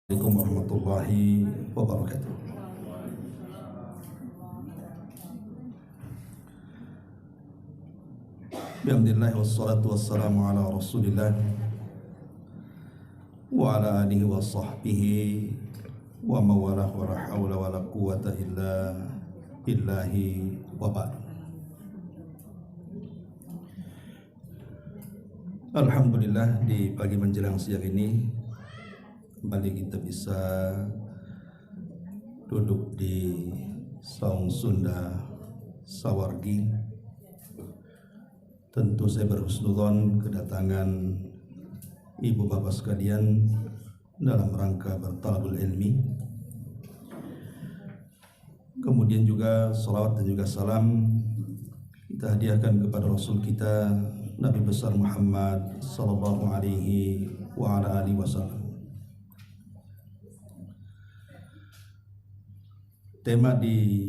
Assalamualaikum warahmatullahi wabarakatuh. Bismillah wassalatu wassalamu ala rasulillah wa ala alihi wa sahbihi wa mawalah wa la hawla wa la quwata illa billahi wa ba'd. Alhamdulillah, di pagi menjelang siang ini kembali kita bisa duduk di Saung Sunda Sawargi. Tentu saya berhusnudzon kedatangan ibu bapak sekalian dalam rangka bertalabul ilmi. Kemudian juga salawat dan juga salam kita hadiahkan kepada Rasul kita Nabi besar Muhammad sallallahu alaihi wa ala alihi wasallam. Tema di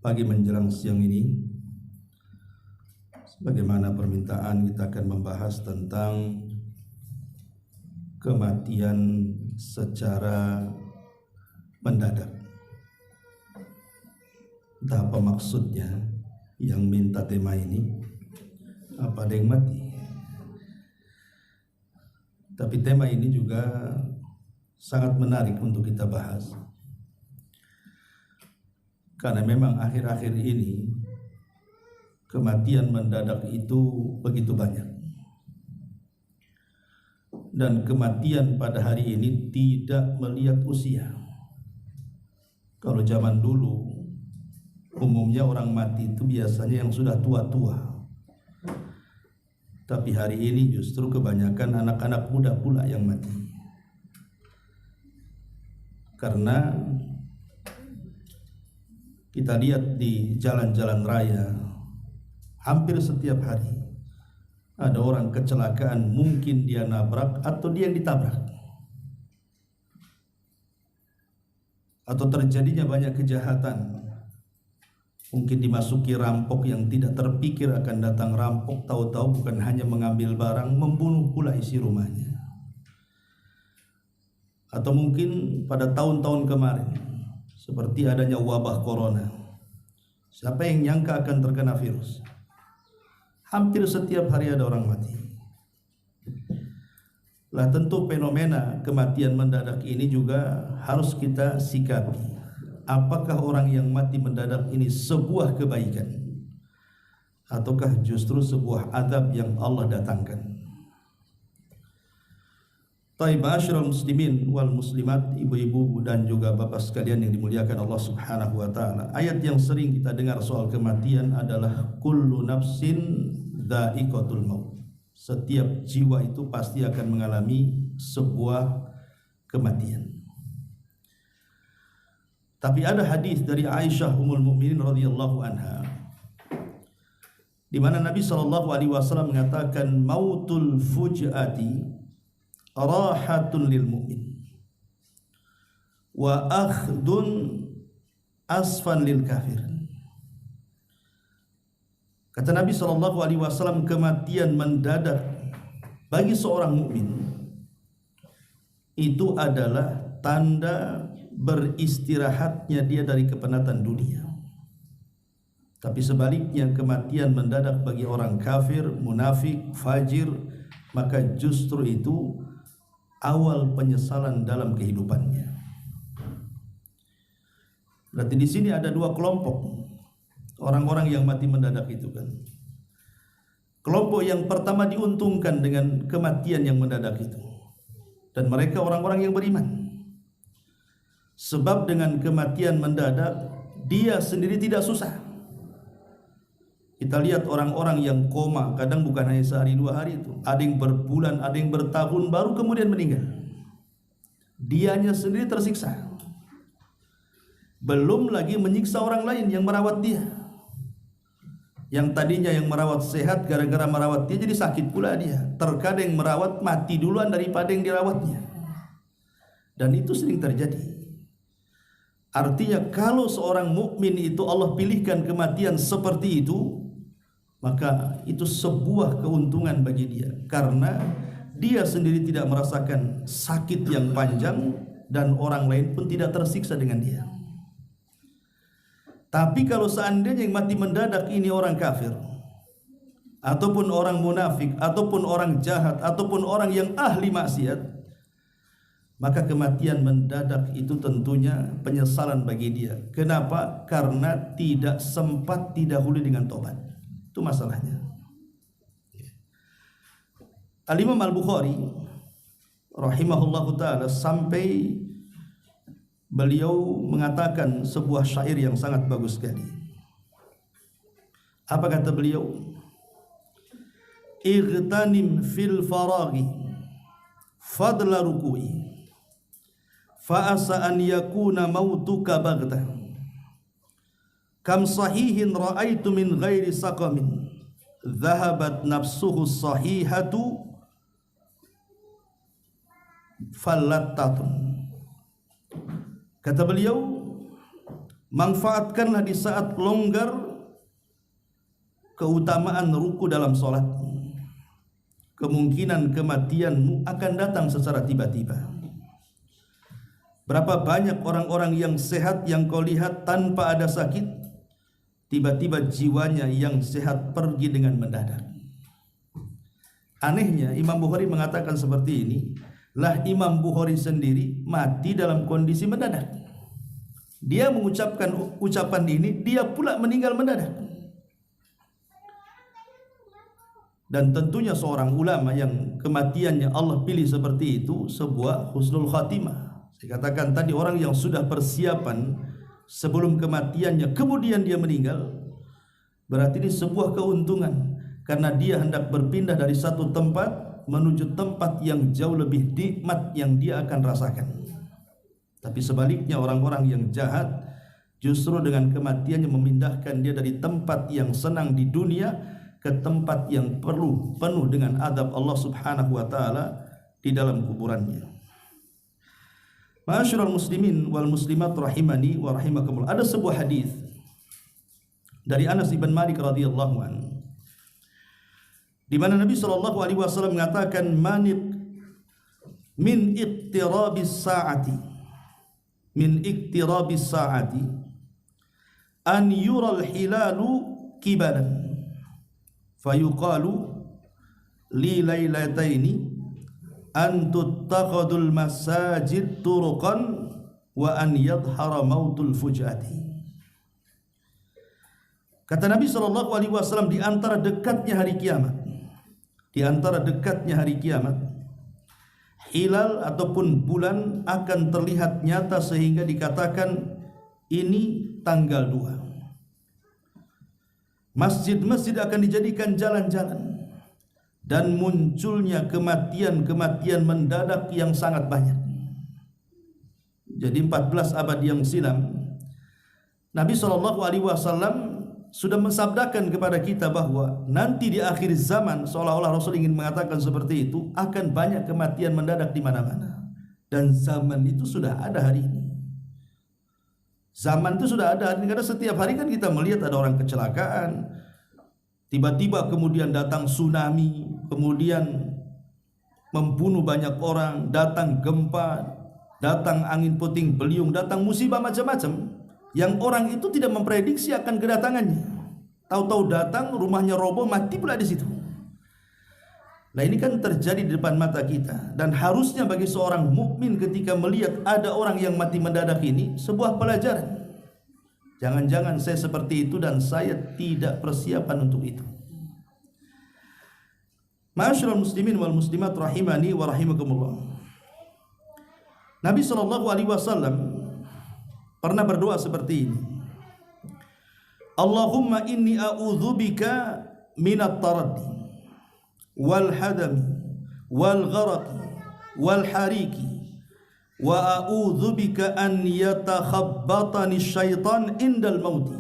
pagi menjelang siang ini, sebagaimana permintaan, kita akan membahas tentang kematian secara mendadak. Entah apa maksudnya yang minta tema ini, apa ada yang mati. Tapi tema ini juga sangat menarik untuk kita bahas, karena memang akhir-akhir ini kematian mendadak itu begitu banyak. Dan kematian pada hari ini tidak melihat usia. Kalau zaman dulu umumnya orang mati itu biasanya yang sudah tua-tua. Tapi hari ini justru kebanyakan anak-anak muda pula yang mati. Karena kita lihat di jalan-jalan raya, hampir setiap hari ada orang kecelakaan, mungkin dia nabrak atau dia yang ditabrak. Atau terjadinya banyak kejahatan, mungkin dimasuki rampok yang tidak terpikir akan datang rampok, tahu-tahu bukan hanya mengambil barang, membunuh pula isi rumahnya. Atau mungkin pada tahun-tahun kemarin, seperti adanya wabah corona. Siapa yang nyangka akan terkena virus? Hampir setiap hari ada orang mati. Lah tentu fenomena kematian mendadak ini juga harus kita sikapi. Apakah orang yang mati mendadak ini sebuah kebaikan, ataukah justru sebuah azab yang Allah datangkan? Ma'asyiral muslimin wal muslimat, ibu-ibu dan juga bapak sekalian yang dimuliakan Allah Subhanahu wa taala. Ayat yang sering kita dengar soal kematian adalah kullu nafsin dha'iqatul maut. Setiap jiwa itu pasti akan mengalami sebuah kematian. Tapi ada hadis dari Aisyah Ummul Mukminin radhiyallahu anha, di mana Nabi sallallahu alaihi wasallam mengatakan mautul fujati rahatun lil mu'min wa akhdun asfan lil kafir. Kata Nabi SAW, kematian mendadak bagi seorang mukmin itu adalah tanda beristirahatnya dia dari kepenatan dunia. Tapi sebaliknya, kematian mendadak bagi orang kafir, munafik, fajir, maka justru itu awal penyesalan dalam kehidupannya. Berarti di sini ada dua kelompok orang-orang yang mati mendadak itu kan. Kelompok yang pertama diuntungkan dengan kematian yang mendadak itu, dan mereka orang-orang yang beriman. Sebab dengan kematian mendadak dia sendiri tidak susah. Kita lihat orang-orang yang koma, kadang bukan hanya sehari dua hari itu, ada yang berbulan, ada yang bertahun baru kemudian meninggal. Dianya sendiri tersiksa, belum lagi menyiksa orang lain yang merawat dia. Yang tadinya yang merawat sehat, gara-gara merawat dia jadi sakit pula dia. Terkadang merawat mati duluan daripada yang dirawatnya. Dan itu sering terjadi. Artinya kalau seorang mukmin itu Allah pilihkan kematian seperti itu, maka itu sebuah keuntungan bagi dia, karena dia sendiri tidak merasakan sakit yang panjang dan orang lain pun tidak tersiksa dengan dia. Tapi kalau seandainya yang mati mendadak ini orang kafir, ataupun orang munafik, ataupun orang jahat, ataupun orang yang ahli maksiat, maka kematian mendadak itu tentunya penyesalan bagi dia. Kenapa? Karena tidak sempat didahului dengan tobat. Itu masalahnya. Al-Imam Al-Bukhari rahimahullahu ta'ala sampai beliau mengatakan sebuah syair yang sangat bagus sekali. Apa kata beliau? Igtanim fil faraghi fadla ruku'i fa'asa an yakuna mautuka baghtah kam sahihin ra'aitu min ghairi saqamin dhahabat nafsuhu sahihatu fallattatun. Kata beliau, manfaatkanlah di saat longgar keutamaan ruku dalam solat. Kemungkinan kematianmu akan datang secara tiba-tiba. Berapa banyak orang-orang yang sehat yang kau lihat tanpa ada sakit, tiba-tiba jiwanya yang sehat pergi dengan mendadak. Anehnya Imam Bukhari mengatakan seperti ini. Lah Imam Bukhari sendiri mati dalam kondisi mendadak. Dia mengucapkan ucapan ini, dia pula meninggal mendadak. Dan tentunya seorang ulama yang kematiannya Allah pilih seperti itu sebuah husnul khatimah. Saya katakan tadi, orang yang sudah persiapan sebelum kematiannya kemudian dia meninggal, berarti ini sebuah keuntungan, karena dia hendak berpindah dari satu tempat menuju tempat yang jauh lebih nikmat yang dia akan rasakan. Tapi sebaliknya orang-orang yang jahat justru dengan kematiannya memindahkan dia dari tempat yang senang di dunia ke tempat yang penuh dengan adab Allah Subhanahu wa taala di dalam kuburannya. Ma'asyiral muslimin wal muslimat rahimani wa rahimakumullah. Ada sebuah hadis dari Anas bin Malik radhiyallahu anhu, di mana Nabi sallallahu alaihi wasallam mengatakan min iqtirabis saati an yural hilalu kibalan fayuqalu li lailataini an tuttakhadul masajid turuqan wa an yadhhara mautul fujati. Kata Nabi sallallahu alaihi wasallam, di antara dekatnya hari kiamat, hilal ataupun bulan akan terlihat nyata sehingga dikatakan ini tanggal 2. Masjid-masjid akan dijadikan jalan-jalan dan munculnya kematian-kematian mendadak yang sangat banyak. Jadi 14 abad yang silam Nabi SAW sudah mensabdakan kepada kita bahwa nanti di akhir zaman, seolah-olah Rasul ingin mengatakan seperti itu, akan banyak kematian mendadak di mana-mana. Dan zaman itu sudah ada hari ini. Zaman itu sudah ada hari ini, karena setiap hari kan kita melihat ada orang kecelakaan, tiba-tiba kemudian datang tsunami, kemudian membunuh banyak orang, datang gempa, datang angin puting beliung, datang musibah macam-macam yang orang itu tidak memprediksi akan kedatangannya. Tahu-tahu datang, rumahnya roboh, mati pula di situ. Nah, ini kan terjadi di depan mata kita, dan harusnya bagi seorang mukmin ketika melihat ada orang yang mati mendadak ini sebuah pelajaran. Jangan-jangan saya seperti itu dan saya tidak persiapan untuk itu. Ma'asyiral muslimin wal muslimat rahimani wa rahimakumullah. Nabi SAW pernah berdoa seperti ini. Allahumma inni a'udzubika minat taraddi wal hadami wal gharaqi wal hariki wa a'udzubika an yatakhabbatani syaitan indal mauti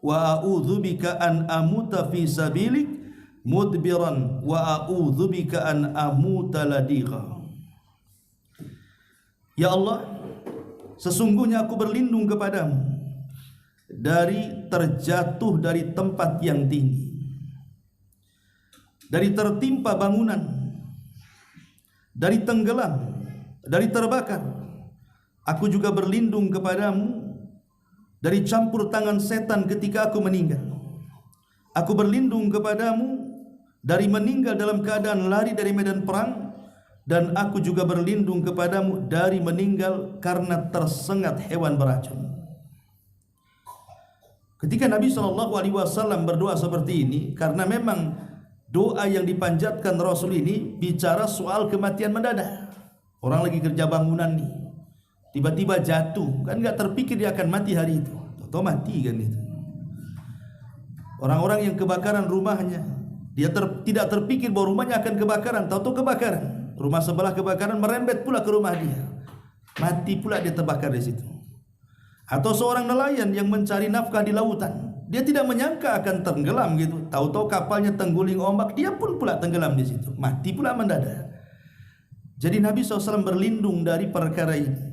wa a'udzubika an amuta fi sabilik mudbiran wa a'udzubika an amuta ladiqa. Ya Allah, sesungguhnya aku berlindung kepadamu dari terjatuh dari tempat yang tinggi, dari tertimpa bangunan, dari tenggelam, dari terbakar. Aku juga berlindung kepadamu dari campur tangan setan ketika aku meninggal. Aku berlindung kepadamu dari meninggal dalam keadaan lari dari medan perang, dan aku juga berlindung kepadamu dari meninggal karena tersengat hewan beracun. Ketika Nabi SAW berdoa seperti ini, karena memang doa yang dipanjatkan Rasul ini bicara soal kematian mendadak. Orang lagi kerja bangunan nih, tiba-tiba jatuh, kan nggak terpikir dia akan mati hari itu, atau mati kan itu. Orang-orang yang kebakaran rumahnya, dia tidak terpikir bahwa rumahnya akan kebakaran, tahu-tahu kebakaran. Rumah sebelah kebakaran, merembet pula ke rumah dia, mati pula dia terbakar di situ. Atau seorang nelayan yang mencari nafkah di lautan, dia tidak menyangka akan tenggelam gitu, tahu-tahu kapalnya tengguling ombak, dia pun pula tenggelam di situ, mati pula mendadak. Jadi Nabi SAW berlindung dari perkara ini.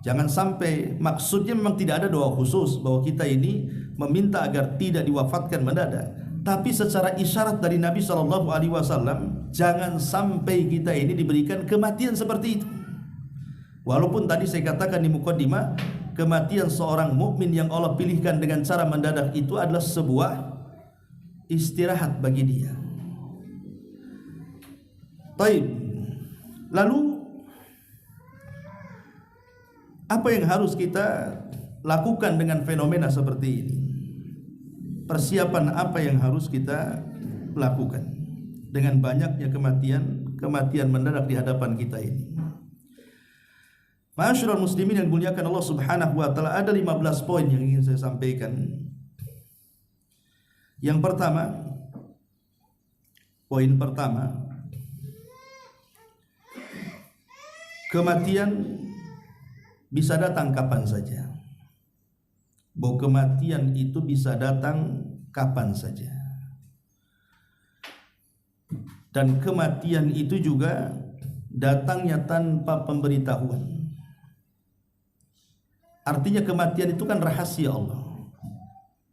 Jangan sampai, maksudnya memang tidak ada doa khusus bahwa kita ini meminta agar tidak diwafatkan mendadak, tapi secara isyarat dari Nabi SAW, jangan sampai kita ini diberikan kematian seperti itu. Walaupun tadi saya katakan di mukaddimah, kematian seorang mukmin yang Allah pilihkan dengan cara mendadak itu adalah sebuah istirahat bagi dia. Baik. Lalu apa yang harus kita lakukan dengan fenomena seperti ini? Persiapan apa yang harus kita lakukan dengan banyaknya kematian mendadak di hadapan kita ini? Ma'asyiral muslimin yang dimuliakan Allah Subhanahu wa taala, ada 15 poin yang ingin saya sampaikan. Yang pertama, poin pertama, kematian bisa datang kapan saja. Bahwa kematian itu bisa datang kapan saja. Dan kematian itu juga datangnya tanpa pemberitahuan. Artinya kematian itu kan rahasia Allah.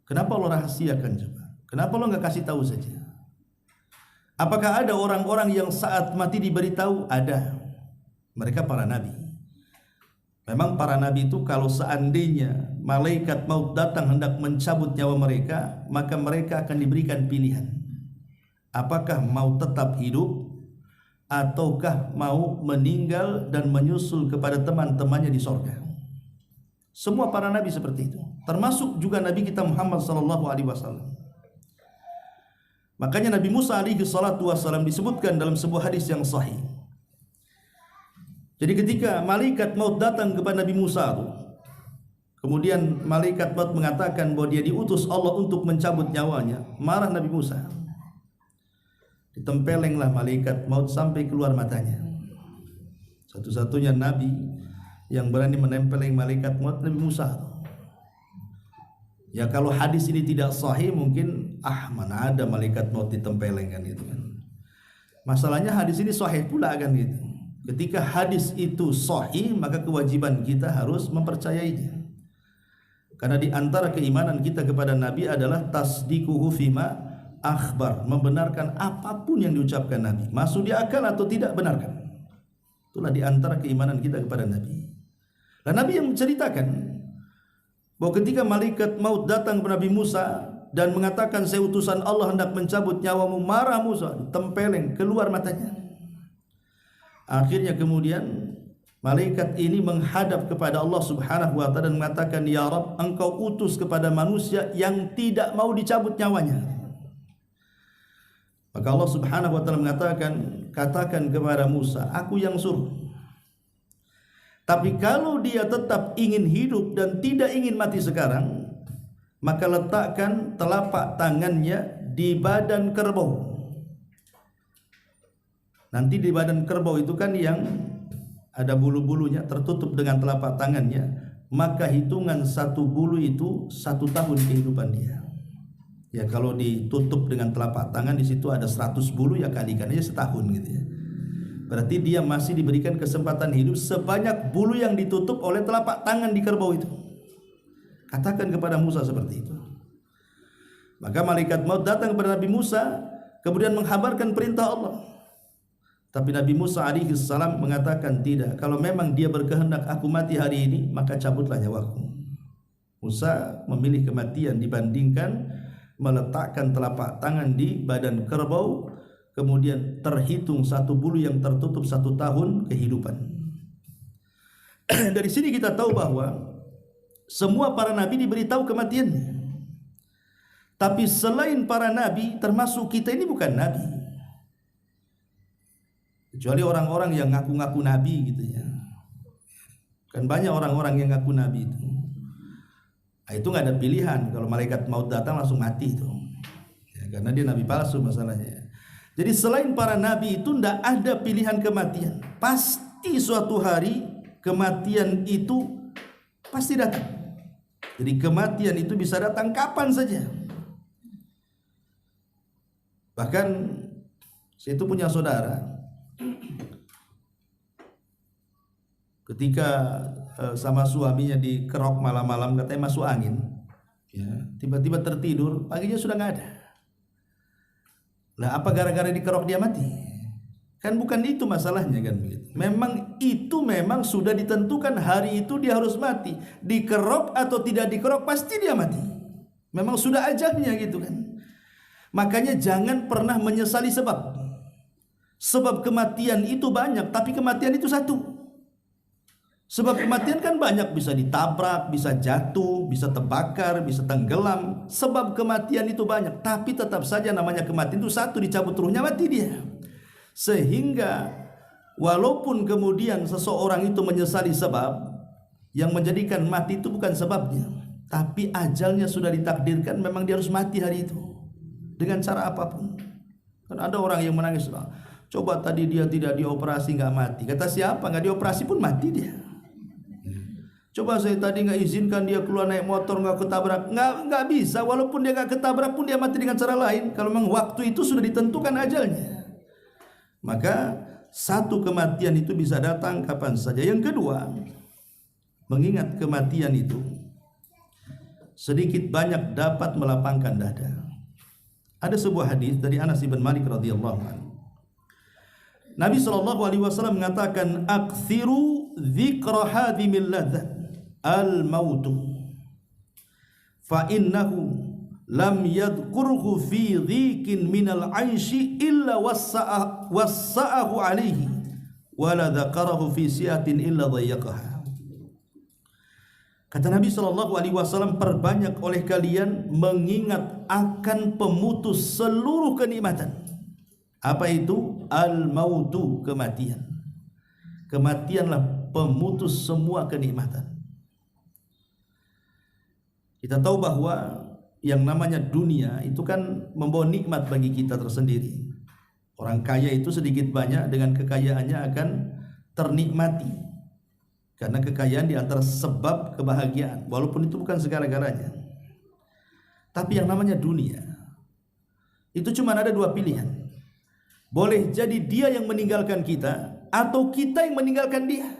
Kenapa Allah rahasiakan coba? Kenapa Allah nggak kasih tahu saja? Apakah ada orang-orang yang saat mati diberitahu? Ada. Mereka para nabi. Memang para nabi itu kalau seandainya malaikat maut datang hendak mencabut nyawa mereka, maka mereka akan diberikan pilihan. Apakah mau tetap hidup ataukah mau meninggal dan menyusul kepada teman-temannya di sorga. Semua para nabi seperti itu, termasuk juga Nabi kita Muhammad SAW. Makanya Nabi Musa SAW disebutkan dalam sebuah hadis yang sahih. Jadi ketika malaikat maut datang kepada Nabi Musa, kemudian malaikat maut mengatakan bahwa dia diutus Allah untuk mencabut nyawanya, marah Nabi Musa. Ditempelenglah malaikat maut sampai keluar matanya. Satu-satunya nabi yang berani menempeleng malaikat maut Nabi Musa. Ya kalau hadis ini tidak sahih mungkin mana ada malaikat maut ditempeleng kan gitu kan. Masalahnya hadis ini sahih pula kan gitu. Ketika hadis itu sahih, maka kewajiban kita harus mempercayainya. Karena di antara keimanan kita kepada Nabi adalah tasdiquhu fima akhbar, membenarkan apapun yang diucapkan Nabi, masuk di akal atau tidak, benarkan. Itulah di antara keimanan kita kepada Nabi. Dan Nabi yang menceritakan bahwa ketika malaikat maut datang kepada Nabi Musa dan mengatakan, saya utusan Allah hendak mencabut nyawamu, marah Musa, tempeleng keluar matanya. Akhirnya kemudian malaikat ini menghadap kepada Allah Subhanahu wa taala dan mengatakan, ya Rabb, engkau utus kepada manusia yang tidak mau dicabut nyawanya. Maka Allah Subhanahu wa taala mengatakan, katakan kepada Musa, aku yang suruh. Tapi kalau dia tetap ingin hidup dan tidak ingin mati sekarang, maka letakkan telapak tangannya di badan kerbau. Nanti di badan kerbau itu kan yang ada bulu-bulunya tertutup dengan telapak tangannya, maka hitungan satu bulu itu 1 tahun kehidupan dia. Ya kalau ditutup dengan telapak tangan, di situ ada 100 bulu, ya kalikan aja setahun gitu ya. Berarti dia masih diberikan kesempatan hidup sebanyak bulu yang ditutup oleh telapak tangan di kerbau itu. Katakan kepada Musa seperti itu. Maka malaikat maut datang kepada Nabi Musa, kemudian menghabarkan perintah Allah. Tapi Nabi Musa alaihi salam mengatakan tidak. Kalau memang dia berkehendak aku mati hari ini, maka cabutlah nyawaku. Musa memilih kematian dibandingkan meletakkan telapak tangan di badan kerbau, kemudian terhitung satu bulu yang tertutup 1 tahun kehidupan. Dari sini kita tahu bahwa semua para nabi diberitahu kematiannya. Tapi selain para nabi, termasuk kita ini bukan nabi. Kecuali orang-orang yang ngaku-ngaku nabi gitu ya. Kan banyak orang-orang yang ngaku nabi itu. Nah, itu nggak ada pilihan. Kalau malaikat maut datang langsung mati itu. Ya, karena dia nabi palsu masalahnya. Jadi selain para nabi itu tidak ada pilihan kematian. Pasti suatu hari kematian itu pasti datang. Jadi kematian itu bisa datang kapan saja. Bahkan saya itu punya saudara, ketika sama suaminya dikerok malam-malam katanya masuk angin, ya, tiba-tiba tertidur, paginya sudah nggak ada. Nah, apa gara-gara dikerok dia mati? Kan bukan itu masalahnya kan begitu. Memang sudah ditentukan hari itu dia harus mati. Dikerok atau tidak dikerok pasti dia mati. Memang sudah ajalnya gitu kan. Makanya jangan pernah menyesali sebab. Sebab kematian itu banyak, tapi kematian itu satu. Sebab kematian kan banyak, bisa ditabrak, bisa jatuh, bisa terbakar, bisa tenggelam. Sebab kematian itu banyak, tapi tetap saja namanya kematian itu satu, dicabut ruhnya mati dia. Sehingga walaupun kemudian seseorang itu menyesali sebab, yang menjadikan mati itu bukan sebabnya, tapi ajalnya sudah ditakdirkan, memang dia harus mati hari itu dengan cara apapun. Kan ada orang yang menangis, coba tadi dia tidak dioperasi nggak mati. Kata siapa? Nggak dioperasi pun mati dia. Coba saya tadi nggak izinkan dia keluar naik motor, nggak ketabrak, nggak bisa. Walaupun dia nggak ketabrak pun dia mati dengan cara lain. Kalau memang waktu itu sudah ditentukan ajalnya, maka satu kematian itu bisa datang kapan saja. Yang kedua, mengingat kematian itu sedikit banyak dapat melapangkan dada. Ada sebuah hadis dari Anas bin Malik radhiyallahu anhu. Nabi SAW mengatakan, "Aktsiru dzikra hadhimil ladzat al-mautu fa innahu lam yadhkurhu fi dhikin minal 'aishi illa wassa'ahu alaihi wa la dzakarahu fi si'atin illa dhayyaqaha." Kata Nabi SAW, perbanyak oleh kalian mengingat akan pemutus seluruh kenikmatan. Apa itu? Al-mautu, kematian. Kematianlah pemutus semua kenikmatan. Kita tahu bahwa yang namanya dunia itu kan membawa nikmat bagi kita tersendiri. Orang kaya itu sedikit banyak dengan kekayaannya akan ternikmati. Karena kekayaan di antara sebab kebahagiaan, walaupun itu bukan segala-galanya. Tapi yang namanya dunia itu cuma ada dua pilihan. Boleh jadi dia yang meninggalkan kita, atau kita yang meninggalkan dia.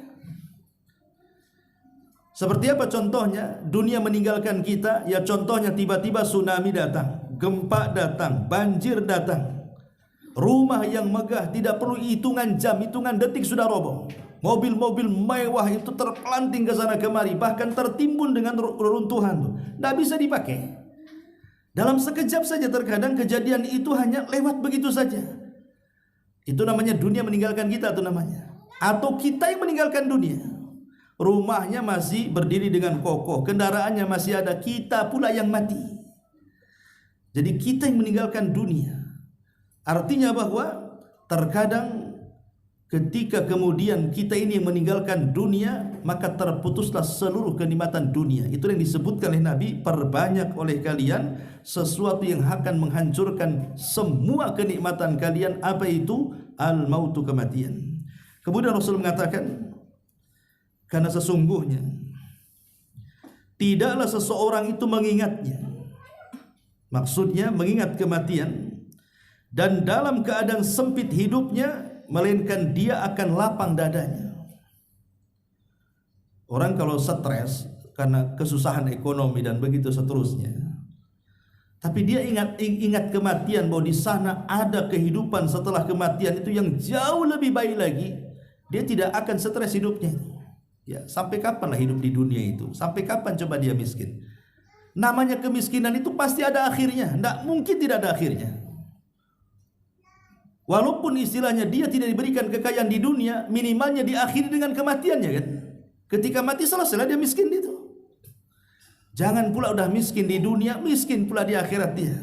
Seperti apa contohnya? Dunia meninggalkan kita, ya contohnya tiba-tiba tsunami datang, gempa datang, banjir datang. Rumah yang megah tidak perlu hitungan jam, hitungan detik sudah roboh. Mobil-mobil mewah itu terpelanting ke sana kemari, bahkan tertimbun dengan reruntuhan, tidak bisa dipakai. Dalam sekejap saja terkadang kejadian itu hanya lewat begitu saja. Itu namanya dunia meninggalkan kita, itu namanya. Atau kita yang meninggalkan dunia. Rumahnya masih berdiri dengan kokoh, kendaraannya masih ada, kita pula yang mati. Jadi kita yang meninggalkan dunia. Artinya bahwa terkadang ketika kemudian kita ini yang meninggalkan dunia, maka terputuslah seluruh kenikmatan dunia. Itu yang disebutkan oleh Nabi, perbanyak oleh kalian sesuatu yang akan menghancurkan semua kenikmatan kalian. Apa itu? Al-mautu, kematian. Kemudian Rasul mengatakan, karena sesungguhnya tidaklah seseorang itu mengingatnya, maksudnya mengingat kematian, dan dalam keadaan sempit hidupnya, melainkan dia akan lapang dadanya. Orang kalau stres karena kesusahan ekonomi dan begitu seterusnya, Tapi dia ingat kematian, bahwa di sana ada kehidupan setelah kematian itu yang jauh lebih baik lagi. Dia tidak akan stres hidupnya. Ya, sampai kapan lah hidup di dunia itu? Sampai kapan coba dia miskin? Namanya kemiskinan itu pasti ada akhirnya. Tidak mungkin tidak ada akhirnya. Walaupun istilahnya dia tidak diberikan kekayaan di dunia, minimalnya diakhiri dengan kematiannya kan. Ketika mati selesai dia miskin itu. Jangan pula udah miskin di dunia, miskin pula di akhirat dia.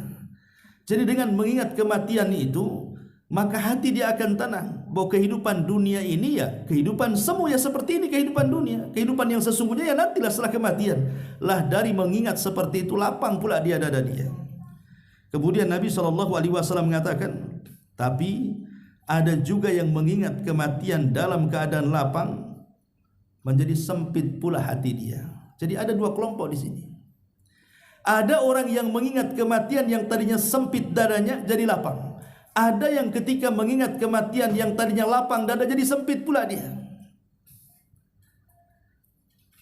Jadi dengan mengingat kematian itu, maka hati dia akan tenang bahwa kehidupan dunia ini ya kehidupan semu ya seperti ini kehidupan dunia. Kehidupan yang sesungguhnya ya nantilah setelah kematian. Lah dari mengingat seperti itu lapang pula dia dada dia. Kemudian Nabi SAW mengatakan, tapi ada juga yang mengingat kematian dalam keadaan lapang, menjadi sempit pula hati dia. Jadi ada dua kelompok di sini. Ada orang yang mengingat kematian yang tadinya sempit dadanya jadi lapang. Ada yang ketika mengingat kematian yang tadinya lapang dada jadi sempit pula dia.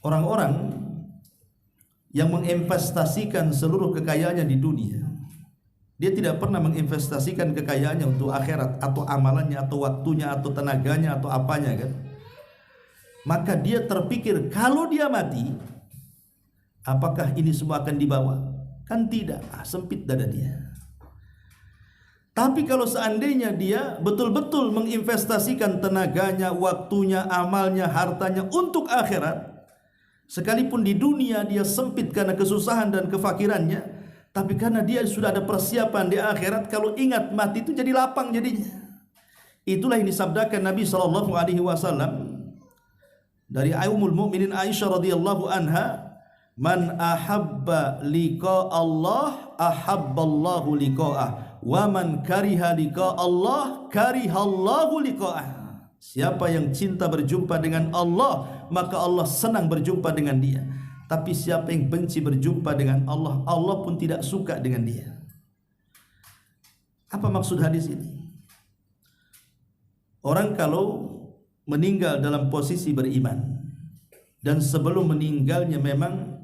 Orang-orang yang menginvestasikan seluruh kekayaannya di dunia, dia tidak pernah menginvestasikan kekayaannya untuk akhirat, atau amalannya, atau waktunya, atau tenaganya, atau apanya kan. Maka dia terpikir kalau dia mati, apakah ini semua akan dibawa? Kan tidak, sempit dada dia. Tapi kalau seandainya dia betul-betul menginvestasikan tenaganya, waktunya, amalnya, hartanya untuk akhirat, sekalipun di dunia dia sempit karena kesusahan dan kefakirannya, tapi karena dia sudah ada persiapan di akhirat, kalau ingat mati itu jadi lapang jadinya. Itulah yang disabdakan Nabi SAW dari Ummul Mukminin Aisyah radhiyallahu anha, man ahabba liqa Allah ahabballahu liqa'ah, wa man kariha liqa Allah karihallahu liqa'ah. Siapa yang cinta berjumpa dengan Allah, maka Allah senang berjumpa dengan dia. Tapi siapa yang benci berjumpa dengan Allah, Allah pun tidak suka dengan dia. Apa maksud hadis ini? Orang kalau meninggal dalam posisi beriman, dan sebelum meninggalnya memang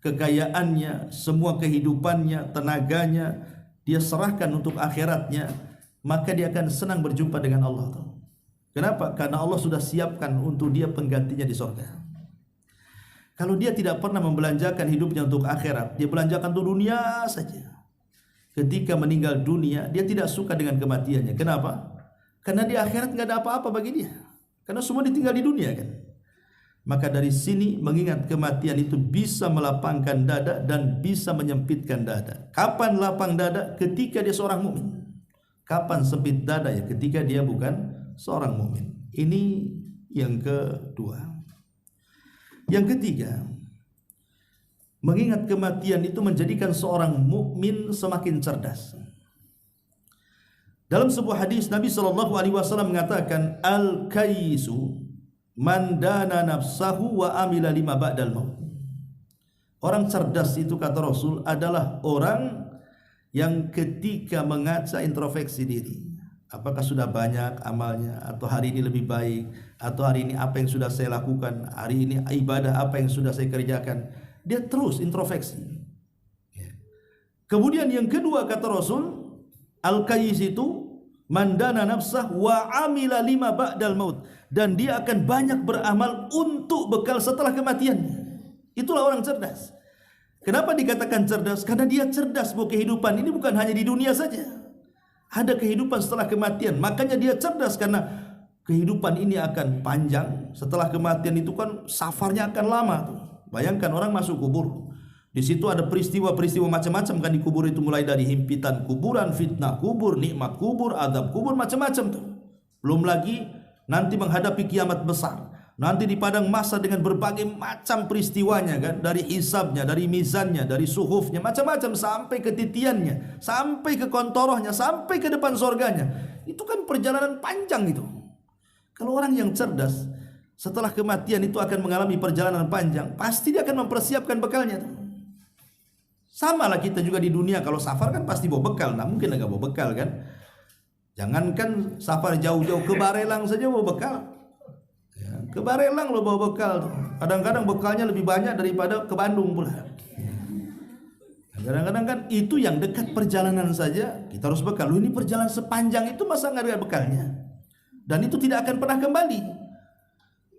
kekayaannya, semua kehidupannya, tenaganya dia serahkan untuk akhiratnya, maka dia akan senang berjumpa dengan Allah. Kenapa? Karena Allah sudah siapkan untuk dia penggantinya di surga. Kalau dia tidak pernah membelanjakan hidupnya untuk akhirat, dia belanjakan untuk dunia saja, ketika meninggal dunia dia tidak suka dengan kematiannya. Kenapa? Karena di akhirat nggak ada apa-apa bagi dia, karena semua ditinggal di dunia kan. Maka dari sini mengingat kematian itu bisa melapangkan dada dan bisa menyempitkan dada. Kapan lapang dada? Ketika dia seorang mukmin. Kapan sempit dada? Ya ketika dia bukan seorang mukmin. Ini yang kedua. Yang ketiga, mengingat kematian itu menjadikan seorang mukmin semakin cerdas. Dalam sebuah hadis Nabi SAW mengatakan, al-kaisu man dana nafsahu wa amila lima ba'dal maut. Orang cerdas itu kata Rasul adalah orang yang ketika mengaca introspeksi diri, apakah sudah banyak amalnya, atau hari ini lebih baik, atau hari ini apa yang sudah saya lakukan, hari ini ibadah apa yang sudah saya kerjakan. Dia terus introspeksi. Kemudian yang kedua kata Rasul, al-kayis itu mandana nafsah wa amila lima ba'dal maut, dan dia akan banyak beramal untuk bekal setelah kematiannya. Itulah orang cerdas. Kenapa dikatakan cerdas? Karena dia cerdas bahwa kehidupan ini bukan hanya di dunia saja, ada kehidupan setelah kematian. Makanya dia cerdas karena kehidupan ini akan panjang. Setelah kematian itu kan safarnya akan lama tuh. Bayangkan orang masuk kubur, di situ ada peristiwa-peristiwa macam-macam kan di kubur itu, mulai dari himpitan kuburan, fitnah kubur, nikmat kubur, azab kubur, macam-macam tuh. Belum lagi nanti menghadapi kiamat besar, nanti di padang mahsyar dengan berbagai macam peristiwanya kan, dari hisabnya, dari mizannya, dari suhufnya, macam-macam, sampai ke titiannya, sampai ke kontorohnya, sampai ke depan surganya. Itu kan perjalanan panjang itu. Kalau orang yang cerdas setelah kematian itu akan mengalami perjalanan panjang, pasti dia akan mempersiapkan bekalnya tuh. Sama lah kita juga di dunia, kalau safar kan pasti bawa bekal. Nah mungkin enggak bawa bekal kan. Jangankan safar jauh-jauh, ke Barelang saja bawa bekal ya, ke Barelang lo bawa bekal. Kadang-kadang bekalnya lebih banyak daripada ke Bandung pula. Kadang-kadang kan itu yang dekat perjalanan saja kita harus bekal. Ini perjalanan sepanjang itu masa nggak ada bekalnya? Dan itu tidak akan pernah kembali.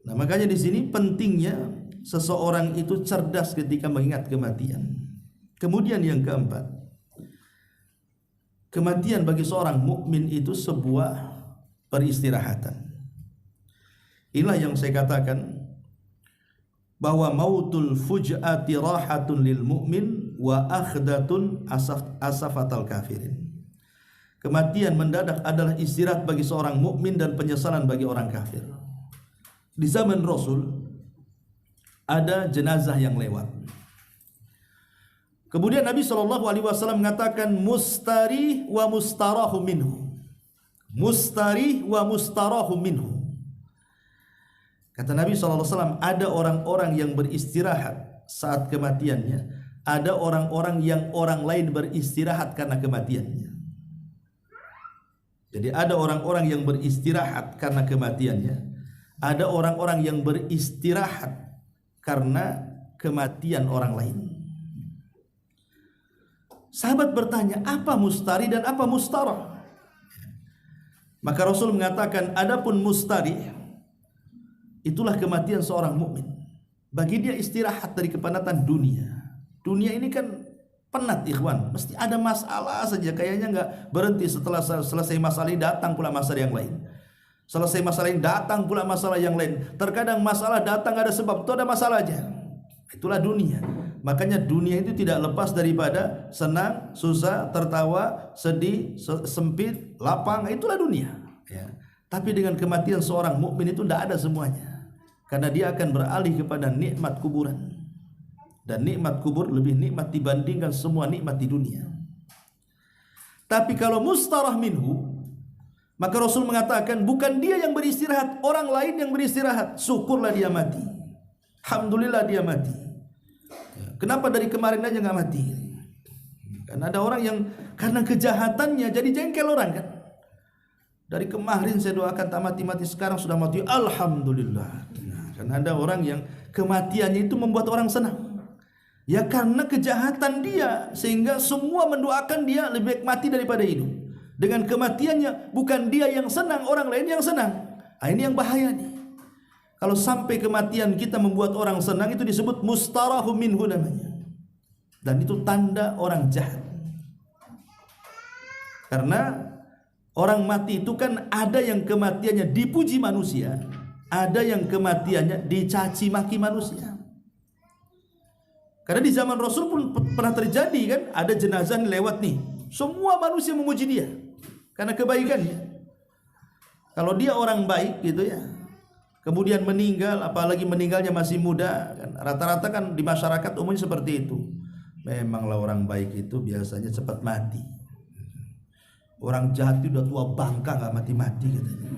Nah, makanya di sini pentingnya seseorang itu cerdas ketika mengingat kematian. Kemudian yang keempat, kematian bagi seorang mukmin itu sebuah peristirahatan. Inilah yang saya katakan bahwa mautul fuj'ati rahatun lil mu'min wa akhdatun asafatal kafirin. Kematian mendadak adalah istirahat bagi seorang mukmin dan penyesalan bagi orang kafir. Di zaman Rasul ada jenazah yang lewat. Kemudian Nabi SAW mengatakan mustari wa mustarahu minhu. Mustari wa mustarahu minhu. Kata Nabi SAW, ada orang-orang yang beristirahat saat kematiannya, ada orang-orang yang orang lain beristirahat karena kematiannya. Jadi ada orang-orang yang beristirahat karena kematiannya, ada orang-orang yang beristirahat karena kematian orang lain. Sahabat bertanya, apa mustari dan apa mustarah? Maka Rasul mengatakan, adapun mustari itulah kematian seorang mukmin. Bagi dia istirahat dari kepenatan dunia. Dunia ini kan penat, ikhwan. Mesti ada masalah saja. Kayaknya nggak berhenti. Setelah selesai masalah ini datang pula masalah yang lain. Selesai masalah ini datang pula masalah yang lain. Terkadang masalah datang ada sebab, itu ada masalah aja. Itulah dunia. Makanya dunia itu tidak lepas daripada senang, susah, tertawa, sedih, sempit, lapang. Itulah dunia. Ya. Tapi dengan kematian seorang mukmin itu tidak ada semuanya. Karena dia akan beralih kepada nikmat kuburan. Dan nikmat kubur lebih nikmat dibandingkan semua nikmat di dunia. Tapi kalau mustarah minhu, maka Rasul mengatakan bukan dia yang beristirahat, orang lain yang beristirahat. Syukurlah dia mati. Alhamdulillah dia mati. Kenapa dari kemarin aja nggak mati? Karena ada orang yang karena kejahatannya jadi jengkel orang kan. Dari kemarin saya doakan tak mati-mati, sekarang sudah mati, alhamdulillah. Nah, karena ada orang yang kematiannya itu membuat orang senang. Ya karena kejahatan dia, sehingga semua mendoakan dia lebih baik mati daripada hidup. Dengan kematiannya bukan dia yang senang, orang lain yang senang. Nah, ini yang bahaya nih. Kalau sampai kematian kita membuat orang senang, itu disebut mustarahu minhu namanya. Dan itu tanda orang jahat. Karena orang mati itu kan ada yang kematiannya dipuji manusia, ada yang kematiannya dicaci maki manusia. Karena di zaman Rasul pun pernah terjadi kan, ada jenazah lewat nih, semua manusia memuji dia karena kebaikannya. Kalau dia orang baik gitu ya, kemudian meninggal, apalagi meninggalnya masih muda kan, rata-rata kan di masyarakat umumnya seperti itu. Memanglah orang baik itu biasanya cepat mati. Orang jahat itu udah tua bangka nggak mati-mati katanya.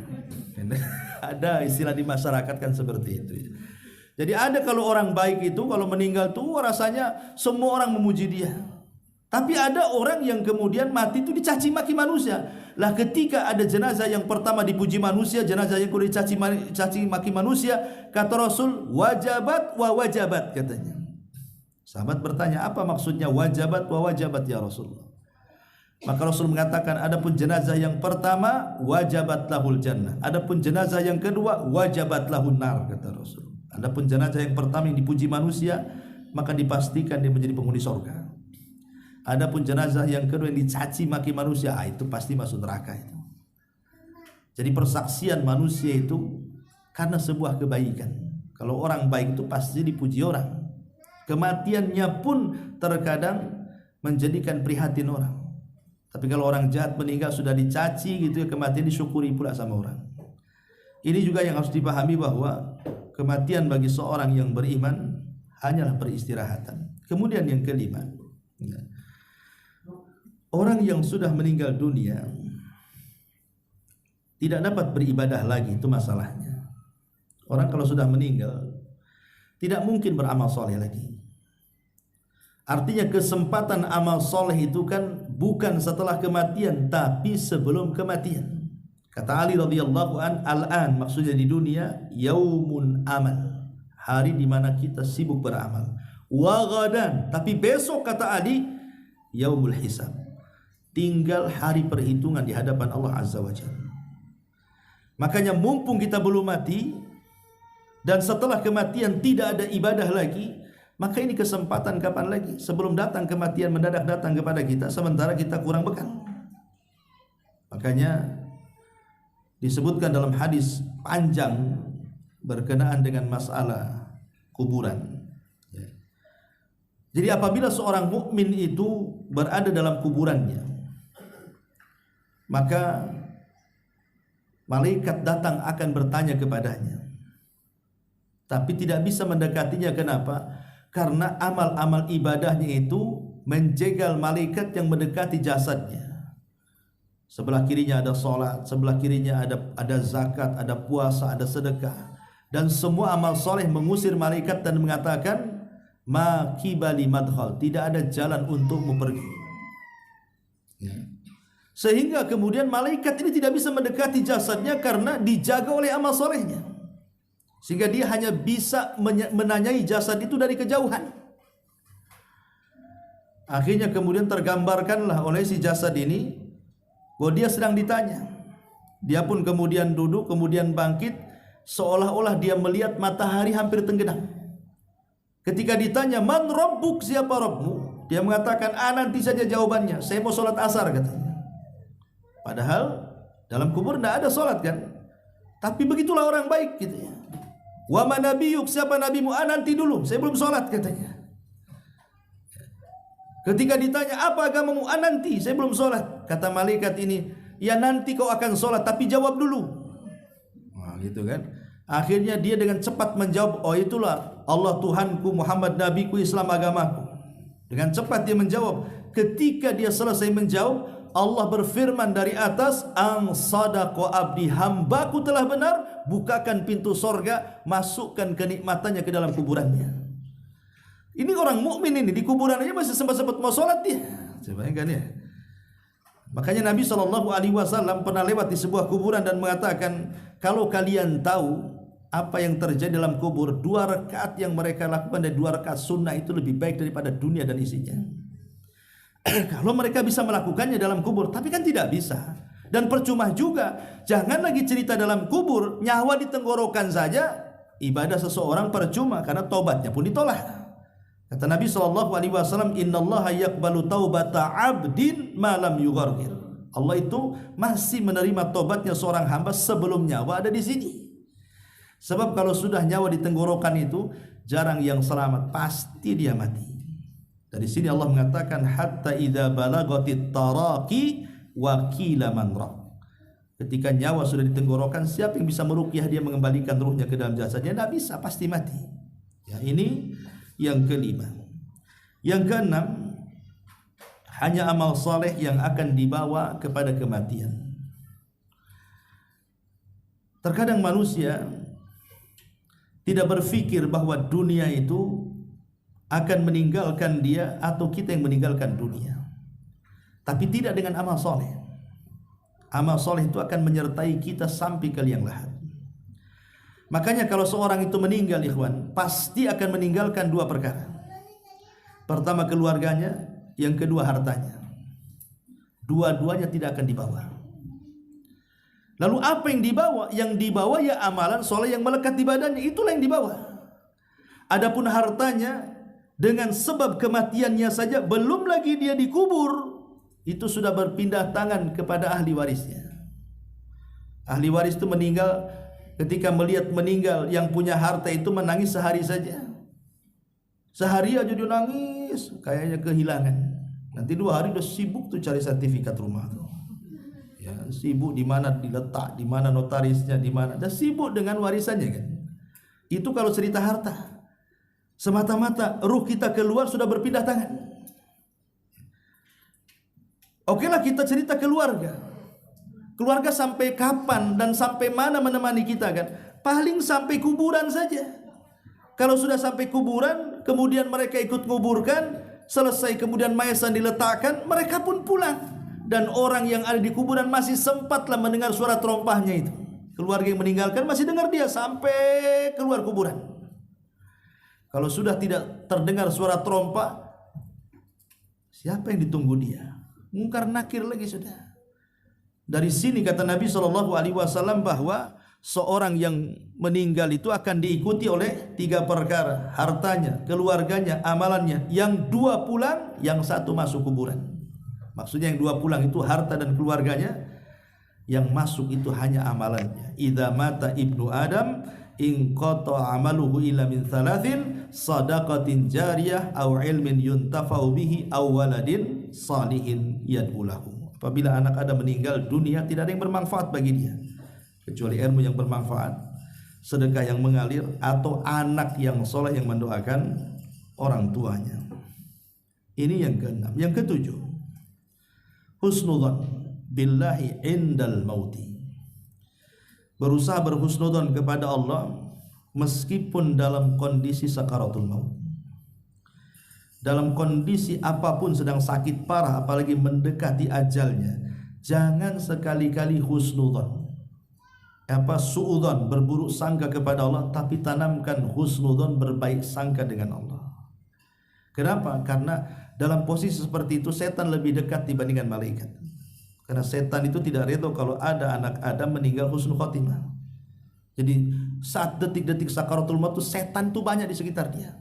Ada istilah di masyarakat kan seperti itu. Jadi ada kalau orang baik itu kalau meninggal tuh rasanya semua orang memuji dia. Tapi ada orang yang kemudian mati itu dicaci maki manusia. Lah ketika ada jenazah yang pertama dipuji manusia, jenazah yang kedua dicaci maki manusia, kata Rasul wajabat wa wajabat katanya. Sahabat bertanya, apa maksudnya wajabat wa wajabat ya Rasulullah? Maka Rasul mengatakan, adapun jenazah yang pertama wajabat lahul jannah, adapun jenazah yang kedua wajabat lahun nar, kata Rasul. Adapun jenazah yang pertama yang dipuji manusia, maka dipastikan dia menjadi penghuni surga. Adapun jenazah yang kedua yang dicaci maki manusia, itu pasti masuk neraka itu. Jadi persaksian manusia itu karena sebuah kebaikan. Kalau orang baik itu pasti dipuji orang. Kematiannya pun terkadang menjadikan prihatin orang. Tapi kalau orang jahat meninggal sudah dicaci gitu ya, kematian disyukuri pula sama orang. Ini juga yang harus dipahami bahwa kematian bagi seorang yang beriman hanyalah peristirahatan. Kemudian yang kelima, orang yang sudah meninggal dunia tidak dapat beribadah lagi, itu masalahnya. Orang kalau sudah meninggal tidak mungkin beramal soleh lagi. Artinya kesempatan amal soleh itu kan bukan setelah kematian, tapi sebelum kematian. Kata Ali radhiyallahu an, al-an maksudnya di dunia yaumun amal, hari di mana kita sibuk beramal. Wa ghadan, tapi besok kata Ali yaumul hisab. Tinggal hari perhitungan di hadapan Allah Azza wa Jalla. Makanya mumpung kita belum mati, dan setelah kematian tidak ada ibadah lagi, maka ini kesempatan kapan lagi? Sebelum datang kematian mendadak datang kepada kita, sementara kita kurang bekal. Makanya disebutkan dalam hadis panjang berkenaan dengan masalah kuburan. Jadi apabila seorang mukmin itu berada dalam kuburannya, maka malaikat datang akan bertanya kepadanya, tapi tidak bisa mendekatinya. Kenapa? Karena amal-amal ibadahnya itu menjegal malaikat yang mendekati jasadnya. Sebelah kirinya ada sholat, sebelah kirinya ada zakat, ada puasa, ada sedekah, dan semua amal soleh mengusir malaikat dan mengatakan ma kibali madkhal, tidak ada jalan untukmu pergi. Sehingga kemudian malaikat ini tidak bisa mendekati jasadnya karena dijaga oleh amal solehnya, sehingga dia hanya bisa menanyai jasad itu dari kejauhan. Akhirnya kemudian tergambarkanlah oleh si jasad ini bahwa dia sedang ditanya. Dia pun kemudian duduk, kemudian bangkit, seolah-olah dia melihat matahari hampir tenggelam. Ketika ditanya, man rabbuk, siapa Rabbmu? Dia mengatakan, nanti saja jawabannya, saya mau sholat asar, katanya. Padahal dalam kubur tidak ada sholat kan. Tapi begitulah orang baik gitu ya. Wa man nabiyuk, siapa nabimu? Nanti dulu, saya belum sholat, katanya. Ketika ditanya, apa agamamu? Nanti, saya belum sholat. Kata malaikat ini, ya nanti kau akan sholat, tapi jawab dulu. Wah gitu kan. Akhirnya dia dengan cepat menjawab, oh itulah Allah Tuhanku, Muhammad Nabiku, Islam agamaku. Dengan cepat dia menjawab. Ketika dia selesai menjawab, Allah berfirman dari atas, ang sadaqa abdi, hambaku telah benar, bukakan pintu sorga, masukkan kenikmatannya ke dalam kuburannya. Ini orang mukmin ini di kuburan aja masih sempat-sempat mau sholat dia. Bayangkan ya. Makanya Nabi SAW pernah lewat di sebuah kuburan dan mengatakan, kalau kalian tahu apa yang terjadi dalam kubur, 2 rakaat yang mereka lakukan dan 2 rakaat sunnah itu lebih baik daripada dunia dan isinya. Kalau mereka bisa melakukannya dalam kubur, tapi kan tidak bisa. Dan percuma juga. Jangan lagi cerita dalam kubur, nyawa di tenggorokan saja ibadah seseorang percuma karena taubatnya pun ditolak. Kata Nabi SAW, innallaha yaqbalu taubata abdin ma lam yughargir. Allah itu masih menerima taubatnya seorang hamba sebelum nyawa ada di sini. Sebab kalau sudah nyawa di tenggorokan itu, jarang yang selamat, pasti dia mati. Dari sini Allah mengatakan, hatta idza balagatit taraqi wa qila man raq. Ketika nyawa sudah di tenggorokan, siapa yang bisa meruqyah dia mengembalikan ruhnya ke dalam jasadnya? Tidak bisa, pasti mati. Ya, ini yang kelima. Yang keenam, hanya amal saleh yang akan dibawa kepada kematian. Terkadang manusia tidak berpikir bahwa dunia itu akan meninggalkan dia atau kita yang meninggalkan dunia. Tapi tidak dengan amal soleh. Amal soleh itu akan menyertai kita sampai ke liang lahat. Makanya kalau seorang itu meninggal, ikhwan, pasti akan meninggalkan 2 perkara. Pertama keluarganya, yang kedua hartanya. Dua-duanya tidak akan dibawa. Lalu apa yang dibawa? Yang dibawa ya amalan soleh yang melekat di badannya, itulah yang dibawa. Adapun hartanya, dengan sebab kematiannya saja, belum lagi dia dikubur, itu sudah berpindah tangan kepada ahli warisnya. Ahli waris itu meninggal, ketika melihat meninggal yang punya harta itu menangis sehari saja. Sehari aja dia nangis, kayaknya kehilangan. Nanti 2 hari udah sibuk tuh cari sertifikat rumah tuh. Ya, sibuk di mana diletak, di mana notarisnya, di mana. Dan sibuk dengan warisannya kan. Itu kalau cerita harta. Semata-mata ruh kita keluar sudah berpindah tangan. Oke lah kita cerita keluarga. Keluarga sampai kapan dan sampai mana menemani kita kan? Paling sampai kuburan saja. Kalau sudah sampai kuburan, kemudian mereka ikut kuburkan, selesai kemudian mayat diletakkan, mereka pun pulang. Dan orang yang ada di kuburan masih sempatlah mendengar suara terompahnya itu. Keluarga yang meninggalkan masih dengar dia sampai keluar kuburan. Kalau sudah tidak terdengar suara terompah, Siapa yang ditunggu dia? Mungkar nakir lagi sudah. Dari sini kata Nabi SAW bahwa seorang yang meninggal itu akan diikuti oleh 3 perkara: hartanya, keluarganya, amalannya. Yang 2 pulang, yang 1 masuk kuburan. Maksudnya yang 2 pulang itu harta dan keluarganya, yang masuk itu hanya amalannya. Idza mata ibnu Adam in qata amaluhu illa min thalathin, sadaqatin jariyah aw ilmin yuntafa'u bihi aw waladin salihin yad'u lahu. Apabila anak Adam meninggal dunia, tidak ada yang bermanfaat bagi dia kecuali ilmu yang bermanfaat, sedekah yang mengalir, atau anak yang soleh yang mendoakan orang tuanya. Ini yang ke-6. Yang ke-7, husnudzan billahi indal mauti. Berusaha berhusnudzon kepada Allah meskipun dalam kondisi sakaratul maut. Dalam kondisi apapun, sedang sakit parah, apalagi mendekati ajalnya, jangan sekali-kali husnudzon, suudzon, berburuk sangka kepada Allah, tapi tanamkan husnudzon, berbaik sangka dengan Allah. Kenapa? Karena dalam posisi seperti itu setan lebih dekat dibandingkan malaikat. Karena setan itu tidak reda kalau ada anak Adam meninggal husnul khotimah. Jadi saat detik-detik sakaratul maut itu setan itu banyak di sekitar dia.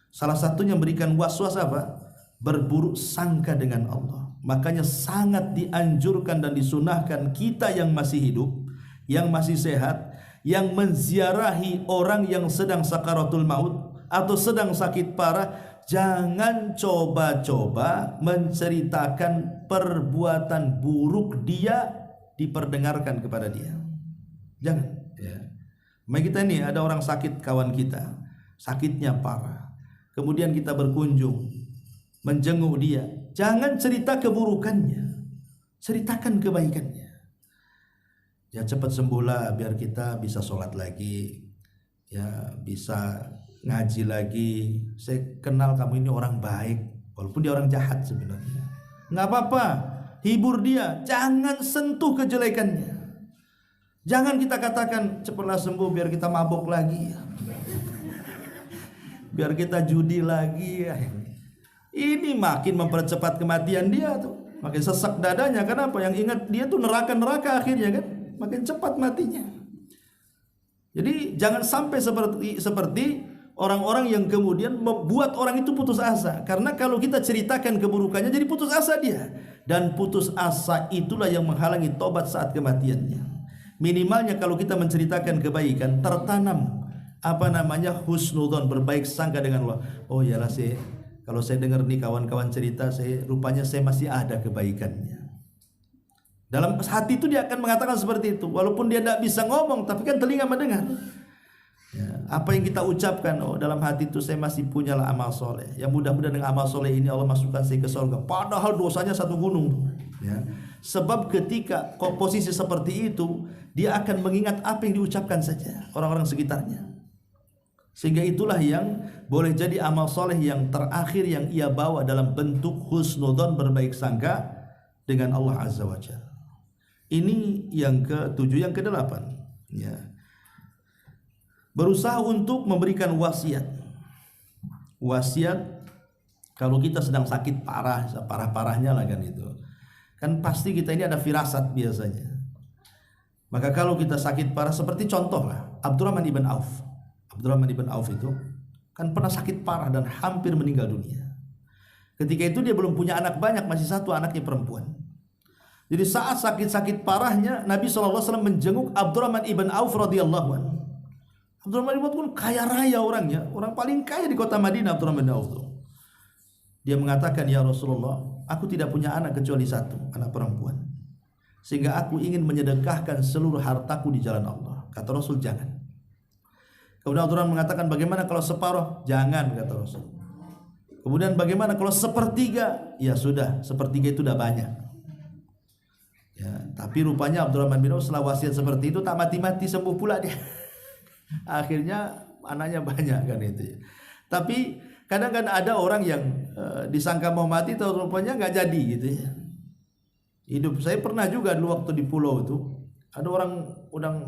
Salah satunya memberikan waswas apa? Berburuk sangka dengan Allah. Makanya sangat dianjurkan dan disunahkan kita yang masih hidup, yang masih sehat, yang menziarahi orang yang sedang sakaratul maut atau sedang sakit parah, jangan coba-coba menceritakan perbuatan buruk dia, diperdengarkan kepada dia. Jangan, ya. Maka kita ini ada orang sakit, kawan kita, sakitnya parah. Kemudian kita berkunjung, menjenguk dia. Jangan cerita keburukannya, ceritakan kebaikannya. Ya cepat sembuhlah biar kita bisa sholat lagi, ya bisa ngaji lagi. Saya kenal kamu ini orang baik, walaupun dia orang jahat sebenarnya. Nggak apa-apa, hibur dia. Jangan sentuh kejelekannya. Jangan kita katakan cepatlah sembuh biar kita mabok lagi, biar kita judi lagi. Ini makin mempercepat kematian dia tuh, makin sesak dadanya. Kenapa? Yang ingat dia tuh neraka akhirnya kan, makin cepat matinya. Jadi jangan sampai seperti orang-orang yang kemudian membuat orang itu putus asa. Karena kalau kita ceritakan keburukannya, jadi putus asa dia. Dan putus asa itulah yang menghalangi tobat saat kematiannya. Minimalnya kalau kita menceritakan kebaikan, tertanam husnudzon, berbaik sangka dengan Allah. Oh iyalah, kalau saya dengar nih kawan-kawan cerita, rupanya saya masih ada kebaikannya. Dalam hati itu dia akan mengatakan seperti itu, walaupun dia tidak bisa ngomong, tapi kan telinga mendengar. Ya, apa yang kita ucapkan, oh dalam hati itu saya masih punyalah amal soleh. Ya mudah-mudahan dengan amal soleh ini Allah masukkan saya ke surga. Padahal dosanya satu gunung. Ya. Sebab ketika posisi seperti itu, dia akan mengingat apa yang diucapkan saja orang-orang sekitarnya. Sehingga itulah yang boleh jadi amal soleh yang terakhir yang ia bawa dalam bentuk husnudzon, berbaik sangka dengan Allah Azza wa Jalla. Ini yang ke-7. Yang ke-8, ya, berusaha untuk memberikan wasiat. Wasiat kalau kita sedang sakit parah, parah-parahnya lah kan itu. Kan pasti kita ini ada firasat biasanya. Maka kalau kita sakit parah, seperti contoh lah Abdurrahman ibn Auf. Abdurrahman ibn Auf itu kan pernah sakit parah dan hampir meninggal dunia. Ketika itu dia belum punya anak banyak, masih 1 anaknya perempuan. Jadi saat sakit-sakit parahnya, Nabi SAW menjenguk Abdurrahman ibn Auf radhiyallahu anhu. Abdurrahman ibn Auf pun kaya raya orangnya, orang paling kaya di kota Madinah. Abdurrahman ibn Auf itu, dia mengatakan, ya Rasulullah, aku tidak punya anak kecuali 1 anak perempuan, sehingga aku ingin menyedekahkan seluruh hartaku di jalan Allah. Kata Rasul, jangan. Kemudian Abdurrahman mengatakan, bagaimana kalau separuh? Jangan, kata Rasul. Kemudian bagaimana kalau sepertiga? Ya sudah, sepertiga itu sudah banyak. Ya, tapi rupanya Abdurrahman bin Auf setelah wasiat seperti itu tak mati-mati, sembuh pula dia. Akhirnya anaknya banyak kan itu ya. Tapi kadang kan ada orang yang disangka mau mati, tahu rupanya nggak jadi gitu ya. Hidup saya pernah juga dulu waktu di pulau itu, ada orang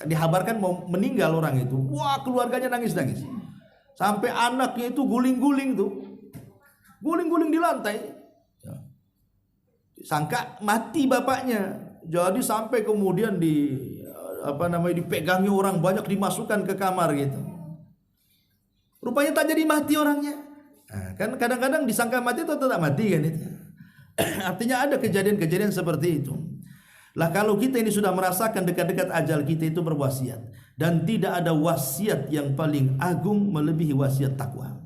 dihabarkan mau meninggal orang itu. Wah, keluarganya nangis-nangis. Sampai anaknya itu guling-guling tuh. guling-guling di lantai. Sangka mati bapaknya. Jadi sampai kemudian dipegangi orang banyak, dimasukkan ke kamar gitu. Rupanya tak jadi mati orangnya. Nah, kan kadang-kadang disangka mati atau tidak mati kan itu. Artinya ada kejadian-kejadian seperti itu. Lah kalau kita ini sudah merasakan dekat-dekat ajal kita itu berwasiat, dan tidak ada wasiat yang paling agung melebihi wasiat takwa.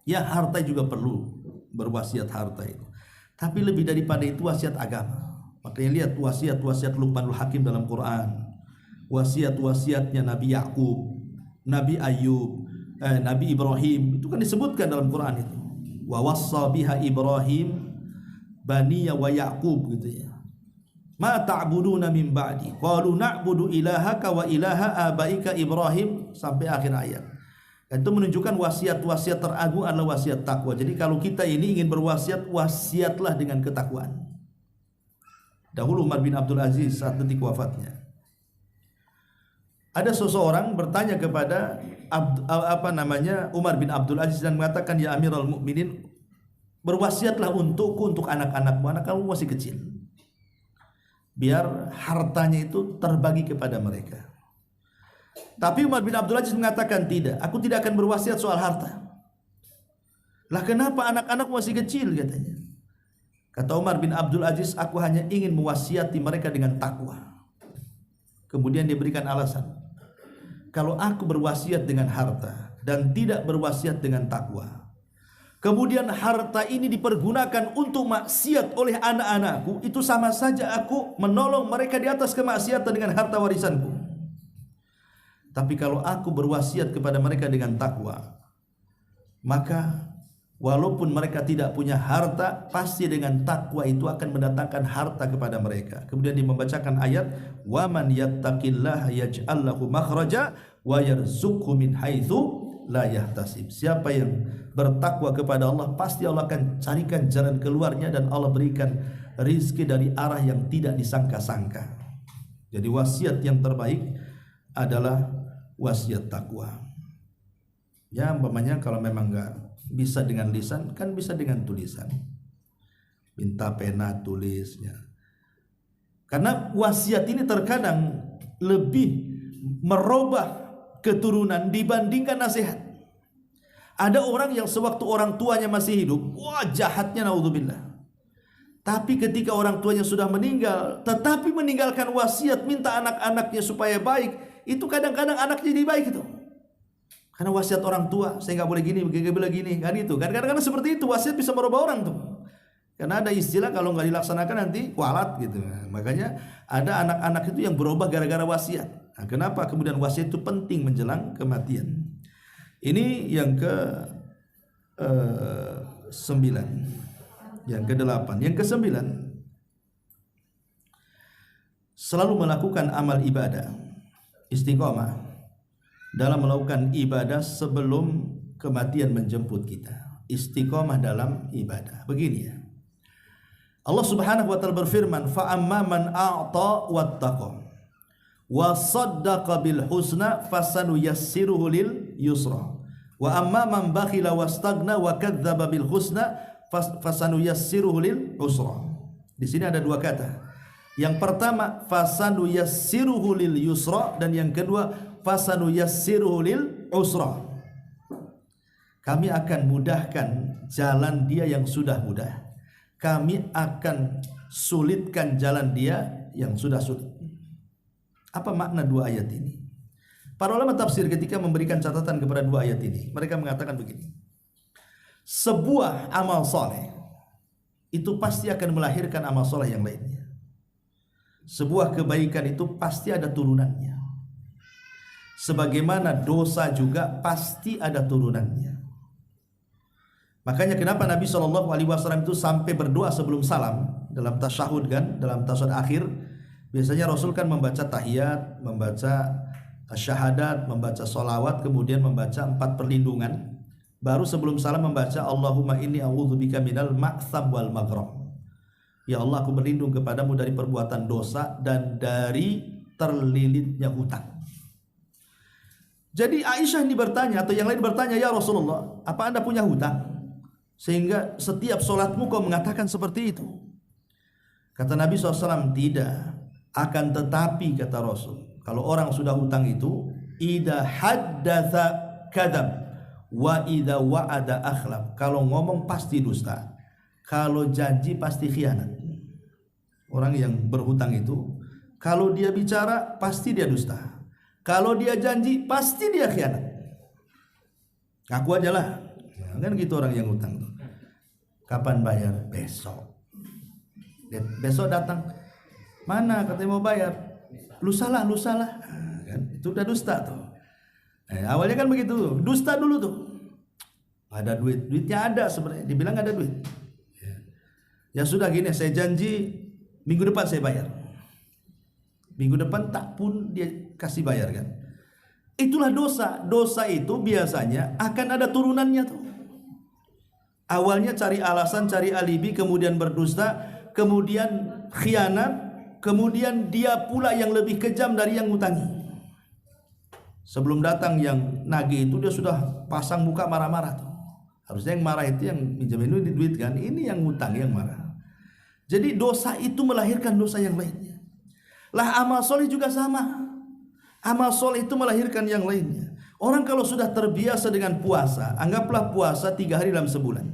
Ya, harta juga perlu berwasiat harta itu. Tapi lebih daripada itu wasiat agama. Makanya lihat wasiat-wasiat Luqmanul Hakim dalam Quran. Wasiat-wasiatnya Nabi Yakub, Nabi Ayub, Nabi Ibrahim, itu kan disebutkan dalam Quran itu. Wa wassa biha Ibrahim baniya wa Yaqub gitu ya. Ma ta'buduna min ba'di qalu na'budu ilahaka wa ilaha abaika Ibrahim, sampai akhir ayat. Itu menunjukkan wasiat-wasiat teragung adalah wasiat takwa. Jadi kalau kita ini ingin berwasiat, wasiatlah dengan ketakwaan. Dahulu Umar bin Abdul Aziz saat detik wafatnya, ada seseorang bertanya kepada Umar bin Abdul Aziz dan mengatakan, ya Amirul Mukminin, berwasiatlah untukku, untuk anak-anakmu, anak kamu masih kecil, biar hartanya itu terbagi kepada mereka. Tapi Umar bin Abdul Aziz mengatakan, tidak, aku tidak akan berwasiat soal harta. Lah kenapa, anak-anak masih kecil katanya. Kata Umar bin Abdul Aziz, aku hanya ingin mewasiati mereka dengan takwa. Kemudian dia berikan alasan, kalau aku berwasiat dengan harta dan tidak berwasiat dengan takwa, kemudian harta ini dipergunakan untuk maksiat oleh anak-anakku, itu sama saja aku menolong mereka di atas kemaksiatan dengan harta warisanku. Tapi kalau aku berwasiat kepada mereka dengan takwa, maka walaupun mereka tidak punya harta, pasti dengan takwa itu akan mendatangkan harta kepada mereka. Kemudian dia membacakan ayat, wa man yattaqillaha yaj'al lahu makhraja wa yarzuqhu min haitsu la yahtasib. Siapa yang bertakwa kepada Allah, pasti Allah akan carikan jalan keluarnya, dan Allah berikan rizki dari arah yang tidak disangka-sangka. Jadi wasiat yang terbaik adalah wasiat takwa. Ya, umpamanya kalau memang enggak bisa dengan lisan, kan bisa dengan tulisan. Minta pena, tulisnya. Karena wasiat ini terkadang lebih merubah keturunan dibandingkan nasihat. Ada orang yang sewaktu orang tuanya masih hidup, wah jahatnya, naudzubillah. Tapi ketika orang tuanya sudah meninggal, tetapi meninggalkan wasiat, minta anak-anaknya supaya baik, itu kadang-kadang anak jadi baik itu. Karena wasiat orang tua, saya nggak boleh gini, nggak boleh gini, kan itu. Kadang-kadang seperti itu, wasiat bisa merubah orang tuh. Karena ada istilah kalau nggak dilaksanakan nanti kualat gitu. Makanya ada anak-anak itu yang berubah gara-gara wasiat. Nah, kenapa kemudian wasiat itu penting menjelang kematian? Ini yang ke 9, yang ke-8, yang ke-9, selalu melakukan amal ibadah, istiqomah dalam melakukan ibadah sebelum kematian menjemput kita. Istiqomah dalam ibadah. Begini ya, Allah Subhanahu wa taala berfirman, fa amma man a'ta wattaqa wa saddaqa bil husna fasanuyassiruhu lil yusra wa amma man bakhila wastaghna wa kadzdzaba bil husna fasanuyassiruhu lil usra. Di sini ada dua kata. Yang pertama fasanuyassiruhu lil yusra, dan yang kedua fasanuyassiruhu lil usra. Kami akan mudahkan jalan dia yang sudah mudah, kami akan sulitkan jalan dia yang sudah sulit. Apa makna dua ayat ini? Para ulama tafsir ketika memberikan catatan kepada dua ayat ini, mereka mengatakan begini: sebuah amal soleh itu pasti akan melahirkan amal soleh yang lainnya. Sebuah kebaikan itu pasti ada turunannya. Sebagaimana dosa juga pasti ada turunannya. Makanya kenapa Nabi SAW itu sampai berdoa sebelum salam dalam tasyahud kan, dalam tasyahud akhir, biasanya Rasul kan membaca tahiyat, membaca syahadat, membaca sholawat, kemudian membaca 4 perlindungan. Baru sebelum salam membaca Allahumma inni a'udzubika minal ma'tham wal maghram. Ya Allah, aku berlindung kepadamu dari perbuatan dosa dan dari terlilitnya hutang. Jadi Aisyah ini bertanya, atau yang lain bertanya, ya Rasulullah, apa Anda punya hutang? sehingga setiap solatmu kau mengatakan seperti itu. Kata Nabi SAW, tidak. Akan tetapi kata Rasul, kalau orang sudah hutang itu, idza haddatsa kadzab wa idza wa'ada akhlaf. Kalau ngomong pasti dusta, kalau janji pasti khianat. Orang yang berhutang itu, kalau dia bicara pasti dia dusta, kalau dia janji pasti dia khianat. Ngaku aja lah, kan gitu orang yang hutang. Kapan bayar? Besok. Besok datang, mana katanya mau bayar? Lusalah. Kan? Itu udah dusta tuh. Awalnya kan begitu, dusta dulu tuh. Ada duitnya ada sebenarnya, dibilang ada duit. Ya sudah gini, saya janji minggu depan saya bayar. Minggu depan tak pun dia kasih bayar kan. Itulah dosa. Dosa itu biasanya akan ada turunannya tuh. Awalnya cari alasan, cari alibi, kemudian berdusta, kemudian khianat, kemudian dia pula yang lebih kejam dari yang ngutangi. Sebelum datang yang nagih itu dia sudah pasang muka marah-marah tuh. Harusnya yang marah itu yang minjemin duit kan, ini yang ngutang yang marah. Jadi dosa itu melahirkan dosa yang lainnya. Lah amal soleh juga sama. Amal soleh itu melahirkan yang lainnya. Orang kalau sudah terbiasa dengan puasa, anggaplah puasa 3 hari dalam sebulan.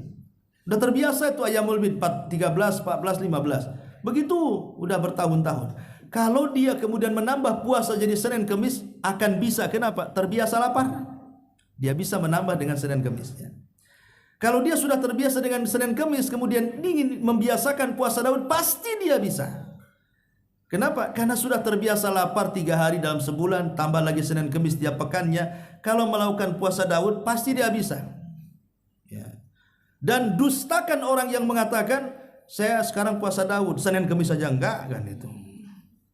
Udah terbiasa itu ayamul bid 13, 14, 15. Begitu udah bertahun-tahun. Kalau dia kemudian menambah puasa jadi Senin Kemis, akan bisa. Kenapa? Terbiasa lapar. Dia bisa menambah dengan Senin Kemisnya. Kalau dia sudah terbiasa dengan Senin Kemis, kemudian ingin membiasakan puasa Daud, pasti dia bisa. Kenapa? Karena sudah terbiasa lapar 3 hari dalam sebulan, tambah lagi Senin Kemis tiap pekannya. Kalau melakukan puasa Daud, pasti dia bisa. Ya. Dan dustakan orang yang mengatakan, saya sekarang puasa Daud, Senin Kemis saja enggak kan itu.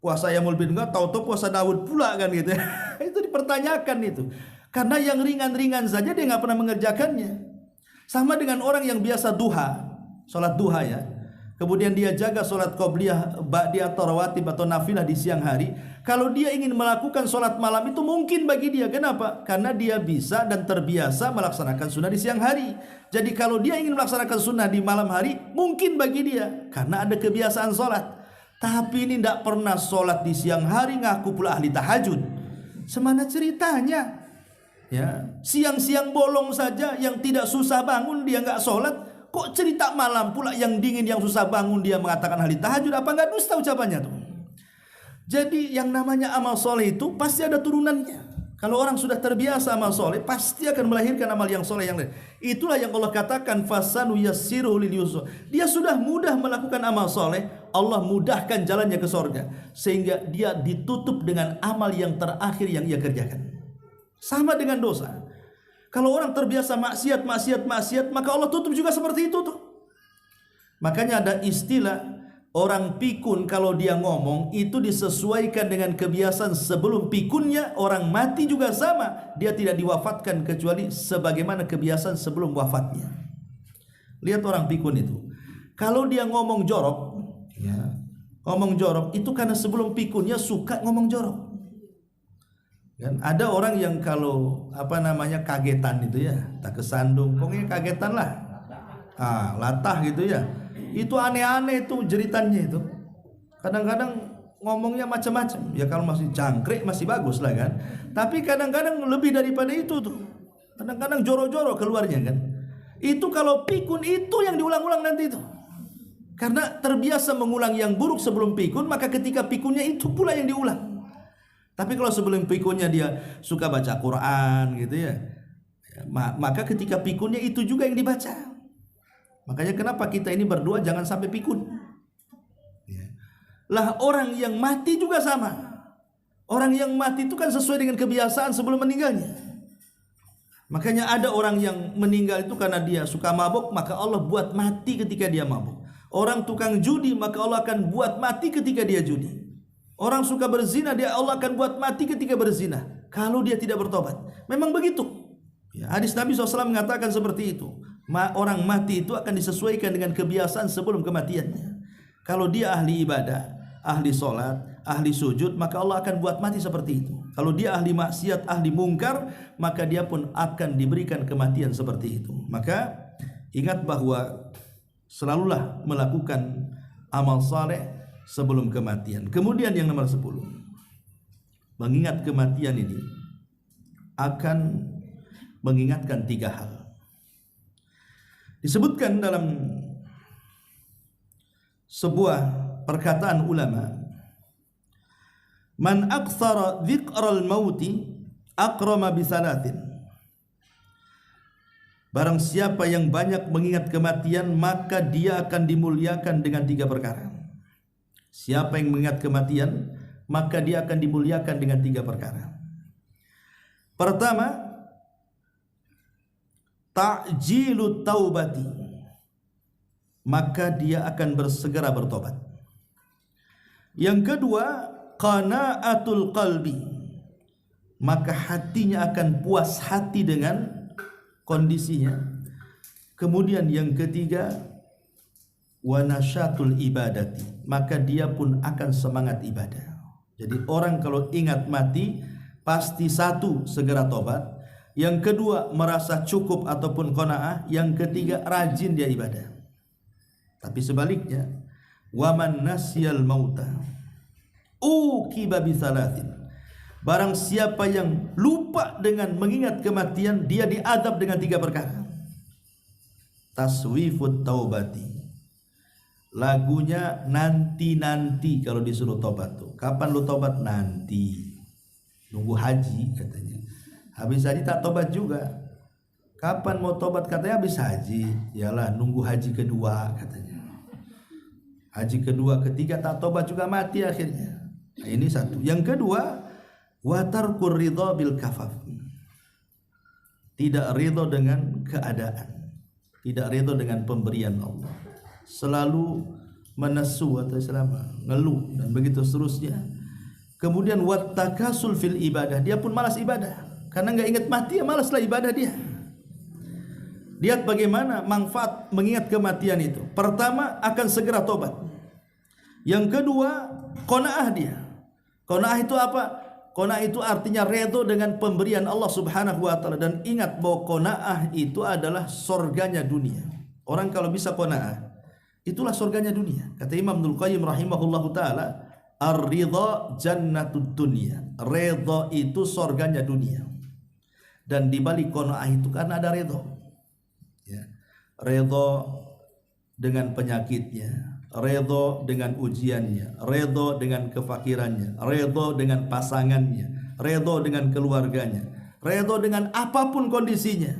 Puasa Yaumul Bid enggak, tahu-tahu puasa Daud pula kan gitu. Itu dipertanyakan itu. Karena yang ringan-ringan saja dia enggak pernah mengerjakannya. Sama dengan orang yang biasa duha, salat duha ya. Kemudian dia jaga solat qobliyah, ba'diyah atau rawatib atau nafilah di siang hari. Kalau dia ingin melakukan solat malam itu mungkin bagi dia. Kenapa? Karena dia bisa dan terbiasa melaksanakan sunnah di siang hari. Jadi kalau dia ingin melaksanakan sunnah di malam hari, mungkin bagi dia. Karena ada kebiasaan solat. Tapi ini tidak pernah solat di siang hari, ngaku pula ahli tahajud. Semana ceritanya? Ya, siang-siang bolong saja yang tidak susah bangun dia nggak solat. Kok cerita malam pula yang dingin, yang susah bangun dia mengatakan ahli tahajud? Apa enggak dusta ucapannya tuh? Jadi yang namanya amal soleh itu pasti ada turunannya. Kalau orang sudah terbiasa amal soleh, pasti akan melahirkan amal yang soleh yang lain. Itulah yang Allah katakan fasanu yassiru lil yusra. Dia sudah mudah melakukan amal soleh, Allah mudahkan jalannya ke sorga, sehingga dia ditutup dengan amal yang terakhir yang ia kerjakan. Sama dengan dosa. Kalau orang terbiasa maksiat, maka Allah tutup juga seperti itu tuh. Makanya ada istilah orang pikun, kalau dia ngomong itu disesuaikan dengan kebiasaan sebelum pikunnya. Orang mati juga sama, dia tidak diwafatkan kecuali sebagaimana kebiasaan sebelum wafatnya. Lihat orang pikun itu, kalau dia ngomong jorok ya, ngomong jorok itu karena sebelum pikunnya suka ngomong jorok. Kan ada orang yang kalau kagetan itu ya, tak kesandung, pokoknya kagetan lah, latah gitu ya, itu aneh-aneh itu jeritannya itu. Kadang-kadang ngomongnya macam-macam. Ya kalau masih jangkrik masih bagus lah kan. Tapi kadang-kadang lebih daripada itu tuh. Kadang-kadang joro-joro keluarnya kan. Itu kalau pikun itu yang diulang-ulang nanti itu. Karena terbiasa mengulang yang buruk sebelum pikun, maka ketika pikunnya itu pula yang diulang. Tapi kalau sebelum pikunnya dia suka baca Quran gitu ya, maka ketika pikunnya itu juga yang dibaca. Makanya kenapa kita ini berdua jangan sampai pikun. Lah orang yang mati juga sama. Orang yang mati itu kan sesuai dengan kebiasaan sebelum meninggalnya. Makanya ada orang yang meninggal itu karena dia suka mabuk, maka Allah buat mati ketika dia mabuk. Orang tukang judi, maka Allah akan buat mati ketika dia judi. Orang suka berzina, Allah akan buat mati ketika berzina kalau dia tidak bertobat. Memang begitu ya, hadis Nabi SAW mengatakan seperti itu. Orang mati itu akan disesuaikan dengan kebiasaan sebelum kematiannya. Kalau dia ahli ibadah, ahli sholat, ahli sujud, maka Allah akan buat mati seperti itu. Kalau dia ahli maksiat, ahli mungkar, maka dia pun akan diberikan kematian seperti itu. Maka Ingat bahwa selalulah melakukan amal saleh sebelum kematian. Kemudian yang nomor 10, mengingat kematian ini akan mengingatkan 3 hal. Disebutkan dalam sebuah perkataan ulama, man aktsara dzikral mauti akrama bisalatin. Barang siapa yang banyak mengingat kematian, maka dia akan dimuliakan dengan 3 perkara. Siapa yang mengingat kematian, maka dia akan dimuliakan dengan 3 perkara. Pertama, ta'jilut taubati, maka dia akan bersegera bertobat. Yang kedua, qanaatul qalbi, maka hatinya akan puas hati dengan kondisinya. Kemudian yang ketiga, wa nasyatul ibadati, maka dia pun akan semangat ibadah. Jadi orang kalau ingat mati, pasti 1, segera tobat. Yang kedua, merasa cukup ataupun qanaah. Yang ketiga, rajin dia ibadah. Tapi sebaliknya, wa man nasyal mauta uqiba bisalatin, barang siapa yang lupa dengan mengingat kematian, dia diadab dengan 3 perkara. Taswifut taubati, lagunya nanti-nanti kalau disuruh tobat tuh. Kapan lu tobat? Nanti. Nunggu haji katanya. Habis haji tak tobat juga. Kapan mau tobat? Katanya habis haji. Yalah, nunggu haji kedua katanya. Haji kedua, ketiga tak tobat juga, mati akhirnya. Nah, ini 1. Yang kedua, wa tarkur ridha bil kafaf, tidak ridha dengan keadaan, tidak ridha dengan pemberian Allah, selalu menesu atau selama ngeluh dan begitu seterusnya. Kemudian wat takasul fil ibadah, dia pun malas ibadah karena nggak ingat mati, ya malaslah ibadah dia. Lihat bagaimana manfaat mengingat kematian itu. Pertama, akan segera tobat. Yang kedua, qanaah dia. Qanaah itu apa? Qanaah itu artinya redha dengan pemberian Allah Subhanahu wa taala, dan ingat bahwa qanaah itu adalah surganya dunia. Orang kalau bisa qanaah, itulah surganya dunia. Kata Imam Ibnu Qayyim rahimahullahu taala, ar-ridha jannatud dunya. Redha itu surganya dunia. Dan di balik qanaah itu karena ada redha. Ya. Redha dengan penyakitnya, redha dengan ujiannya, redha dengan kefakirannya, redha dengan pasangannya, redha dengan keluarganya, redha dengan apapun kondisinya.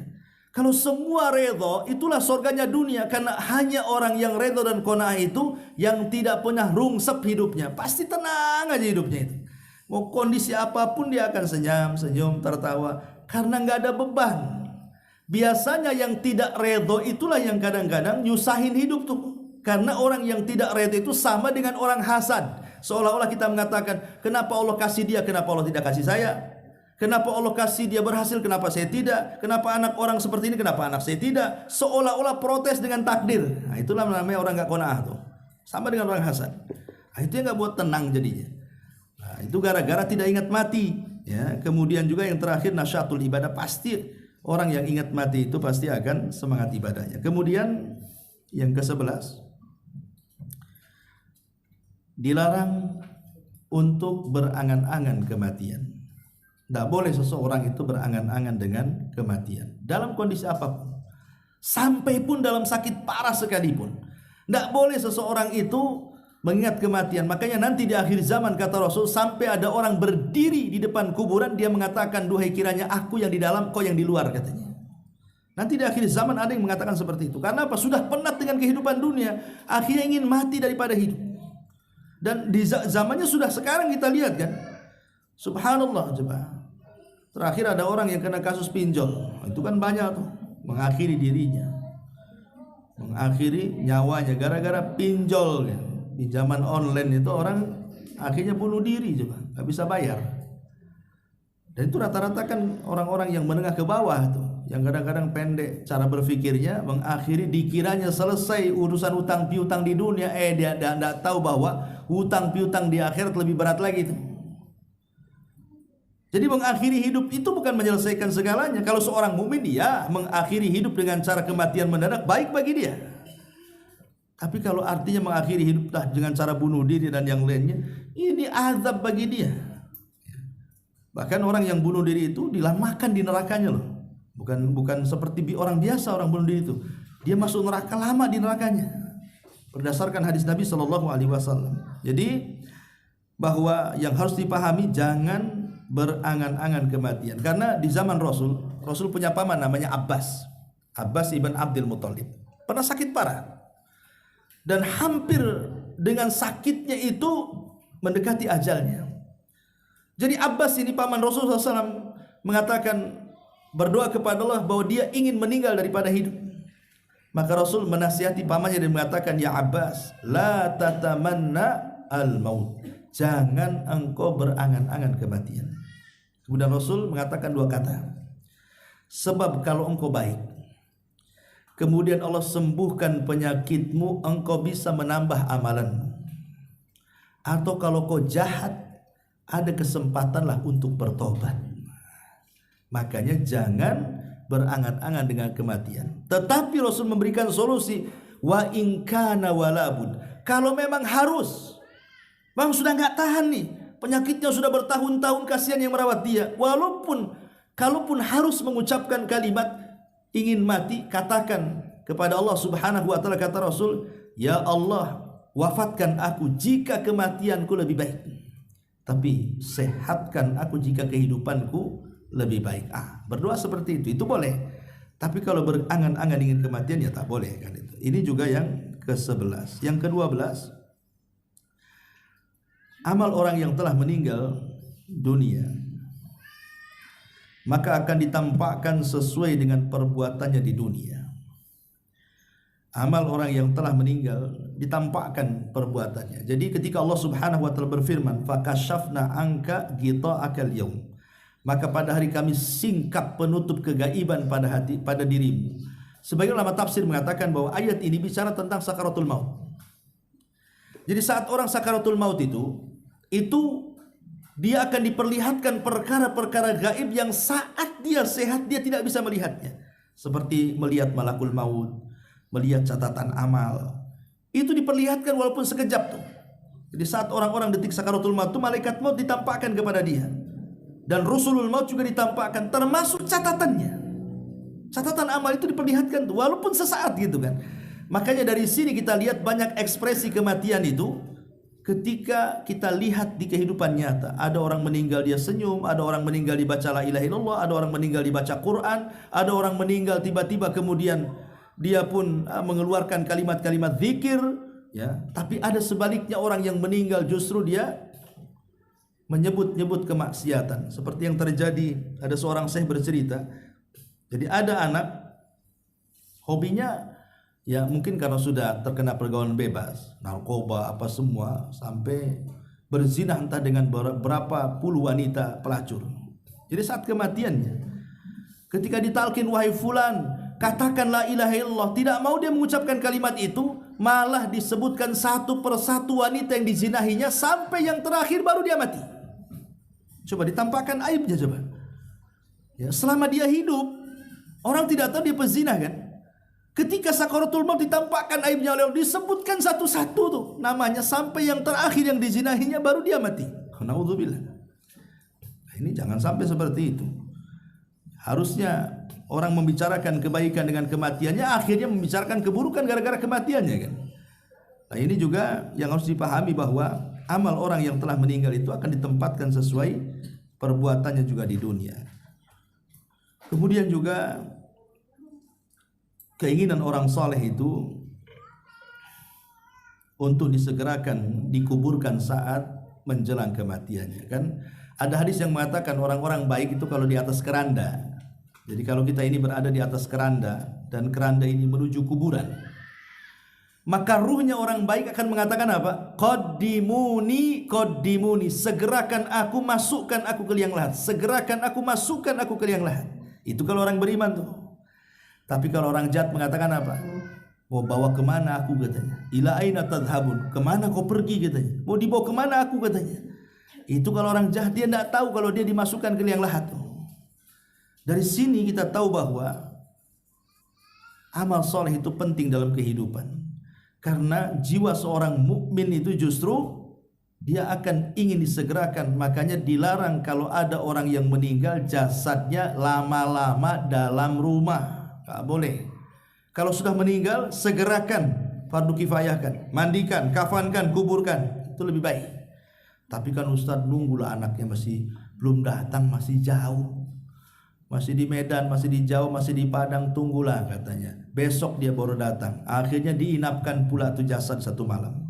Kalau semua redha, itulah surganya dunia. Karena hanya orang yang redha dan qanaah itu yang tidak pernah rungsep hidupnya. Pasti tenang aja hidupnya itu. Mau kondisi apapun dia akan senyum, tertawa, karena nggak ada beban. Biasanya yang tidak redha itulah yang kadang-kadang nyusahin hidup tuh. Karena orang yang tidak redha itu sama dengan orang hasad. Seolah-olah kita mengatakan, kenapa Allah kasih dia, kenapa Allah tidak kasih saya? Kenapa Allah kasih dia berhasil, kenapa saya tidak? Kenapa anak orang seperti ini, kenapa anak saya tidak? Seolah-olah protes dengan takdir. Nah, itulah namanya orang gak qanaah tuh. Sama dengan orang hasad. Nah, itu yang gak buat tenang jadinya. Nah, itu gara-gara tidak ingat mati. Ya, kemudian juga yang terakhir, nasyatul ibadah. Pasti orang yang ingat mati itu pasti akan semangat ibadahnya. Kemudian yang ke-11, dilarang untuk berangan-angan kematian. Tidak boleh seseorang itu berangan-angan dengan kematian dalam kondisi apapun, sampai pun dalam sakit parah sekalipun. Tidak boleh seseorang itu mengingat kematian. Makanya nanti di akhir zaman, kata Rasul, sampai ada orang berdiri di depan kuburan, dia mengatakan, duhai kiranya aku yang di dalam, kau yang di luar, katanya. Nanti di akhir zaman ada yang mengatakan seperti itu. Karena apa? Sudah penat dengan kehidupan dunia, akhirnya ingin mati daripada hidup. Dan di zamannya sudah sekarang kita lihat kan, subhanallah. Coba terakhir ada orang yang kena kasus pinjol, itu kan banyak tuh, mengakhiri dirinya, mengakhiri nyawanya gara-gara pinjol kan. Pinjaman online itu orang akhirnya bunuh diri, coba nggak bisa bayar. Dan itu rata-rata kan orang-orang yang menengah ke bawah tuh, yang kadang-kadang pendek cara berpikirnya, mengakhiri dikiranya selesai urusan utang piutang di dunia, dia tidak tahu bahwa hutang piutang di akhirat lebih berat lagi itu. Jadi mengakhiri hidup itu bukan menyelesaikan segalanya. Kalau seorang mukmin dia mengakhiri hidup dengan cara kematian mendadak, baik bagi dia. Tapi kalau artinya mengakhiri hidup dengan cara bunuh diri dan yang lainnya, ini azab bagi dia. Bahkan orang yang bunuh diri itu dilamakan di nerakanya loh. Bukan seperti orang biasa orang bunuh diri itu. Dia masuk neraka lama di nerakanya. Berdasarkan hadis Nabi Shallallahu Alaihi Wasallam. Jadi bahwa yang harus dipahami, jangan berangan-angan kematian. Karena di zaman Rasul punya paman namanya Abbas ibn Abdul Muthalib. Pernah sakit parah. Dan hampir dengan sakitnya itu mendekati ajalnya. Jadi Abbas ini paman Rasulullah SAW mengatakan, berdoa kepada Allah bahwa dia ingin meninggal daripada hidup. Maka Rasul menasihati pamannya dan mengatakan, ya Abbas, la tatamanna al-maut. Jangan engkau berangan-angan kematian. Kemudian Rasul mengatakan dua kata. Sebab kalau engkau baik, kemudian Allah sembuhkan penyakitmu, engkau bisa menambah amalanmu. Atau kalau kau jahat, ada kesempatanlah untuk bertobat. Makanya jangan berangan-angan dengan kematian. Tetapi Rasul memberikan solusi, wa in kana walabud. Kalau memang harus, bang sudah nggak tahan nih, penyakitnya sudah bertahun-tahun, kasihan yang merawat dia. Kalaupun harus mengucapkan kalimat ingin mati, katakan kepada Allah Subhanahu wa taala, kata Rasul, ya Allah, wafatkan aku jika kematianku lebih baik, tapi sehatkan aku jika kehidupanku lebih baik. Berdoa seperti itu boleh. Tapi kalau berangan-angan ingin kematian ya tak boleh kan itu. Ini juga yang ke-11. Yang ke-12, amal orang yang telah meninggal dunia maka akan ditampakkan sesuai dengan perbuatannya di dunia. Amal orang yang telah meninggal ditampakkan perbuatannya. Jadi ketika Allah Subhanahu wa taala berfirman, fakashafna anka ghita'akal yaum, maka pada hari kami singkap penutup kegaiban pada dirimu. Sebagian ulama tafsir mengatakan bahwa ayat ini bicara tentang sakaratul maut. Jadi saat orang sakaratul maut itu dia akan diperlihatkan perkara-perkara gaib yang saat dia sehat dia tidak bisa melihatnya. Seperti melihat malakul maut, melihat catatan amal. Itu diperlihatkan walaupun sekejap tuh. Jadi saat orang-orang detik sakaratul maut itu, malaikat maut ditampakkan kepada dia. Dan rusulul maut juga ditampakkan, termasuk catatannya. Catatan amal itu diperlihatkan tuh, walaupun sesaat gitu kan. Makanya dari sini kita lihat banyak ekspresi kematian itu. Ketika kita lihat di kehidupan nyata, ada orang meninggal dia senyum, ada orang meninggal dibaca la ilaha illallah, ada orang meninggal dibaca Quran, ada orang meninggal tiba-tiba kemudian dia pun mengeluarkan kalimat-kalimat zikir, ya. Tapi ada sebaliknya orang yang meninggal justru dia menyebut-nyebut kemaksiatan. Seperti yang terjadi, ada seorang syekh bercerita. Jadi ada anak hobinya ya mungkin karena sudah terkena pergaulan bebas, narkoba apa semua, sampai berzina entah dengan berapa puluh wanita pelacur. Jadi saat kematiannya, ketika ditalkin, wahai fulan, katakan la ilaha illallah, tidak mau dia mengucapkan kalimat itu, malah disebutkan satu persatu wanita yang dizinahinya sampai yang terakhir baru dia mati. Coba ditampakkan aibnya coba. Ya, selama dia hidup, orang tidak tahu dia pezina kan. Ketika sakaratul maut ditampakkan aibnya oleh Allah, disebutkan satu-satu tuh namanya sampai yang terakhir yang dizinahinya baru dia mati. Naudzubillah. Ini jangan sampai seperti itu. Harusnya orang membicarakan kebaikan dengan kematiannya, akhirnya membicarakan keburukan gara-gara kematiannya kan. Nah ini juga yang harus dipahami, bahwa amal orang yang telah meninggal itu akan ditempatkan sesuai perbuatannya juga di dunia. Kemudian juga keinginan orang saleh itu untuk disegerakan dikuburkan saat menjelang kematiannya kan. Ada hadis yang mengatakan orang-orang baik itu kalau di atas keranda. Jadi kalau kita ini berada di atas keranda dan keranda ini menuju kuburan, maka ruhnya orang baik akan mengatakan apa? Qaddimuni, qaddimuni, segerakan aku, masukkan aku ke liang lahat. Segerakan aku, masukkan aku ke liang lahat. Itu kalau orang beriman tuh. Tapi kalau orang jahat mengatakan apa? Mau bawa kemana aku katanya? Ila aina tadhabun? Kemana kau pergi katanya? Mau dibawa kemana aku katanya? Itu kalau orang jahat dia tidak tahu kalau dia dimasukkan ke liang lahat. Dari sini kita tahu bahwa amal soleh itu penting dalam kehidupan. Karena jiwa seorang mukmin itu justru dia akan ingin disegerakan. Makanya dilarang kalau ada orang yang meninggal jasadnya lama-lama dalam rumah. Gak boleh. Kalau sudah meninggal segerakan, fardu kifayahkan, mandikan, kafankan, kuburkan. Itu lebih baik. Tapi kan Ustadz nunggulah anaknya masih belum datang, masih jauh. Masih di Medan, masih di Jawa, masih di Padang, tunggulah katanya. Besok dia baru datang. Akhirnya diinapkan pula tuh jasad satu malam.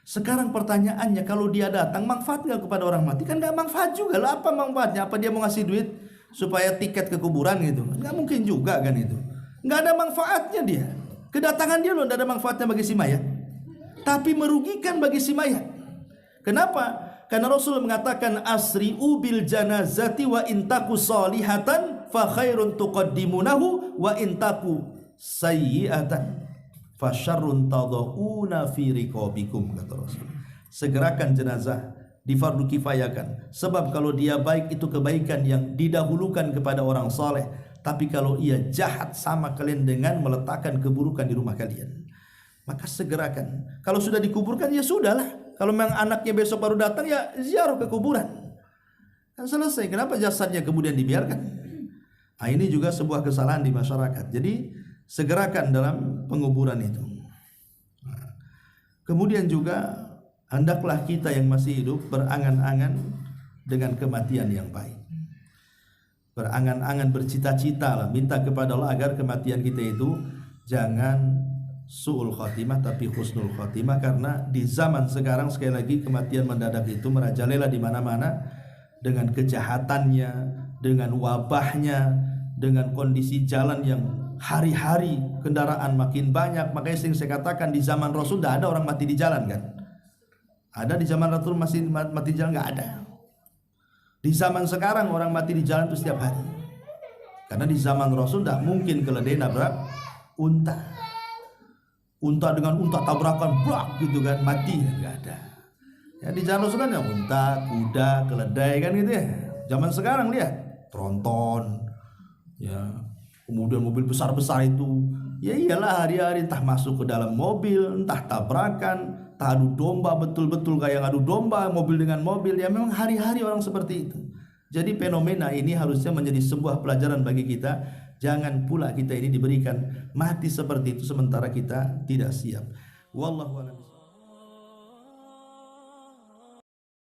Sekarang pertanyaannya, kalau dia datang manfaat nggak kepada orang mati? Kan nggak manfaat juga lah. Apa manfaatnya? Apa dia mau ngasih duit supaya tiket ke kuburan gitu? Nggak mungkin juga kan itu. Nggak ada manfaatnya dia. Kedatangan dia loh nggak ada manfaatnya bagi si mayat. Tapi merugikan bagi si mayat. Kenapa? Karena Rasul mengatakan asri'u bil janazati wa intaku salihatan fa khairun tuqaddimunahu wa intaku sayyi'atan fa syarrun tadauuna fi riqabikum, kata Rasul. Segerakan jenazah, difardu kifayakan. Sebab kalau dia baik itu kebaikan yang didahulukan kepada orang saleh, tapi kalau ia jahat sama kalian dengan meletakkan keburukan di rumah kalian. Maka segerakan. Kalau sudah dikuburkan ya sudahlah. Kalau memang anaknya besok baru datang ya ziarah ke kuburan. Kan selesai. Kenapa jasadnya kemudian dibiarkan? Nah, ini juga sebuah kesalahan di masyarakat. Jadi segerakan dalam penguburan itu. Nah, kemudian juga hendaklah kita yang masih hidup berangan-angan dengan kematian yang baik. Berangan-angan, bercita-cita lah, minta kepada Allah agar kematian kita itu jangan su'ul khatimah tapi husnul khatimah. Karena di zaman sekarang sekali lagi kematian mendadak itu merajalela di mana-mana dengan kejahatannya, dengan wabahnya, dengan kondisi jalan yang hari-hari kendaraan makin banyak. Makanya sering saya katakan di zaman Rasul tidak ada orang mati di jalan kan? Ada di zaman Rasul masih mati di jalan? Nggak ada. Di zaman sekarang orang mati di jalan itu setiap hari. Karena di zaman Rasul tidak mungkin keledai nabrak unta. Unta dengan unta tabrakan blak gitu kan, mati nggak ada. Ya di zaman Rasul kan ya unta, kuda, keledai kan gitu ya. Zaman sekarang lihat tronton, ya kemudian mobil besar-besar itu, ya iyalah hari-hari entah masuk ke dalam mobil, entah tabrakan, entah adu domba, betul-betul kayak adu domba mobil dengan mobil. Ya memang hari-hari orang seperti itu. Jadi fenomena ini harusnya menjadi sebuah pelajaran bagi kita. Jangan pula kita ini diberikan mati seperti itu sementara kita tidak siap. Wallahu a'lam.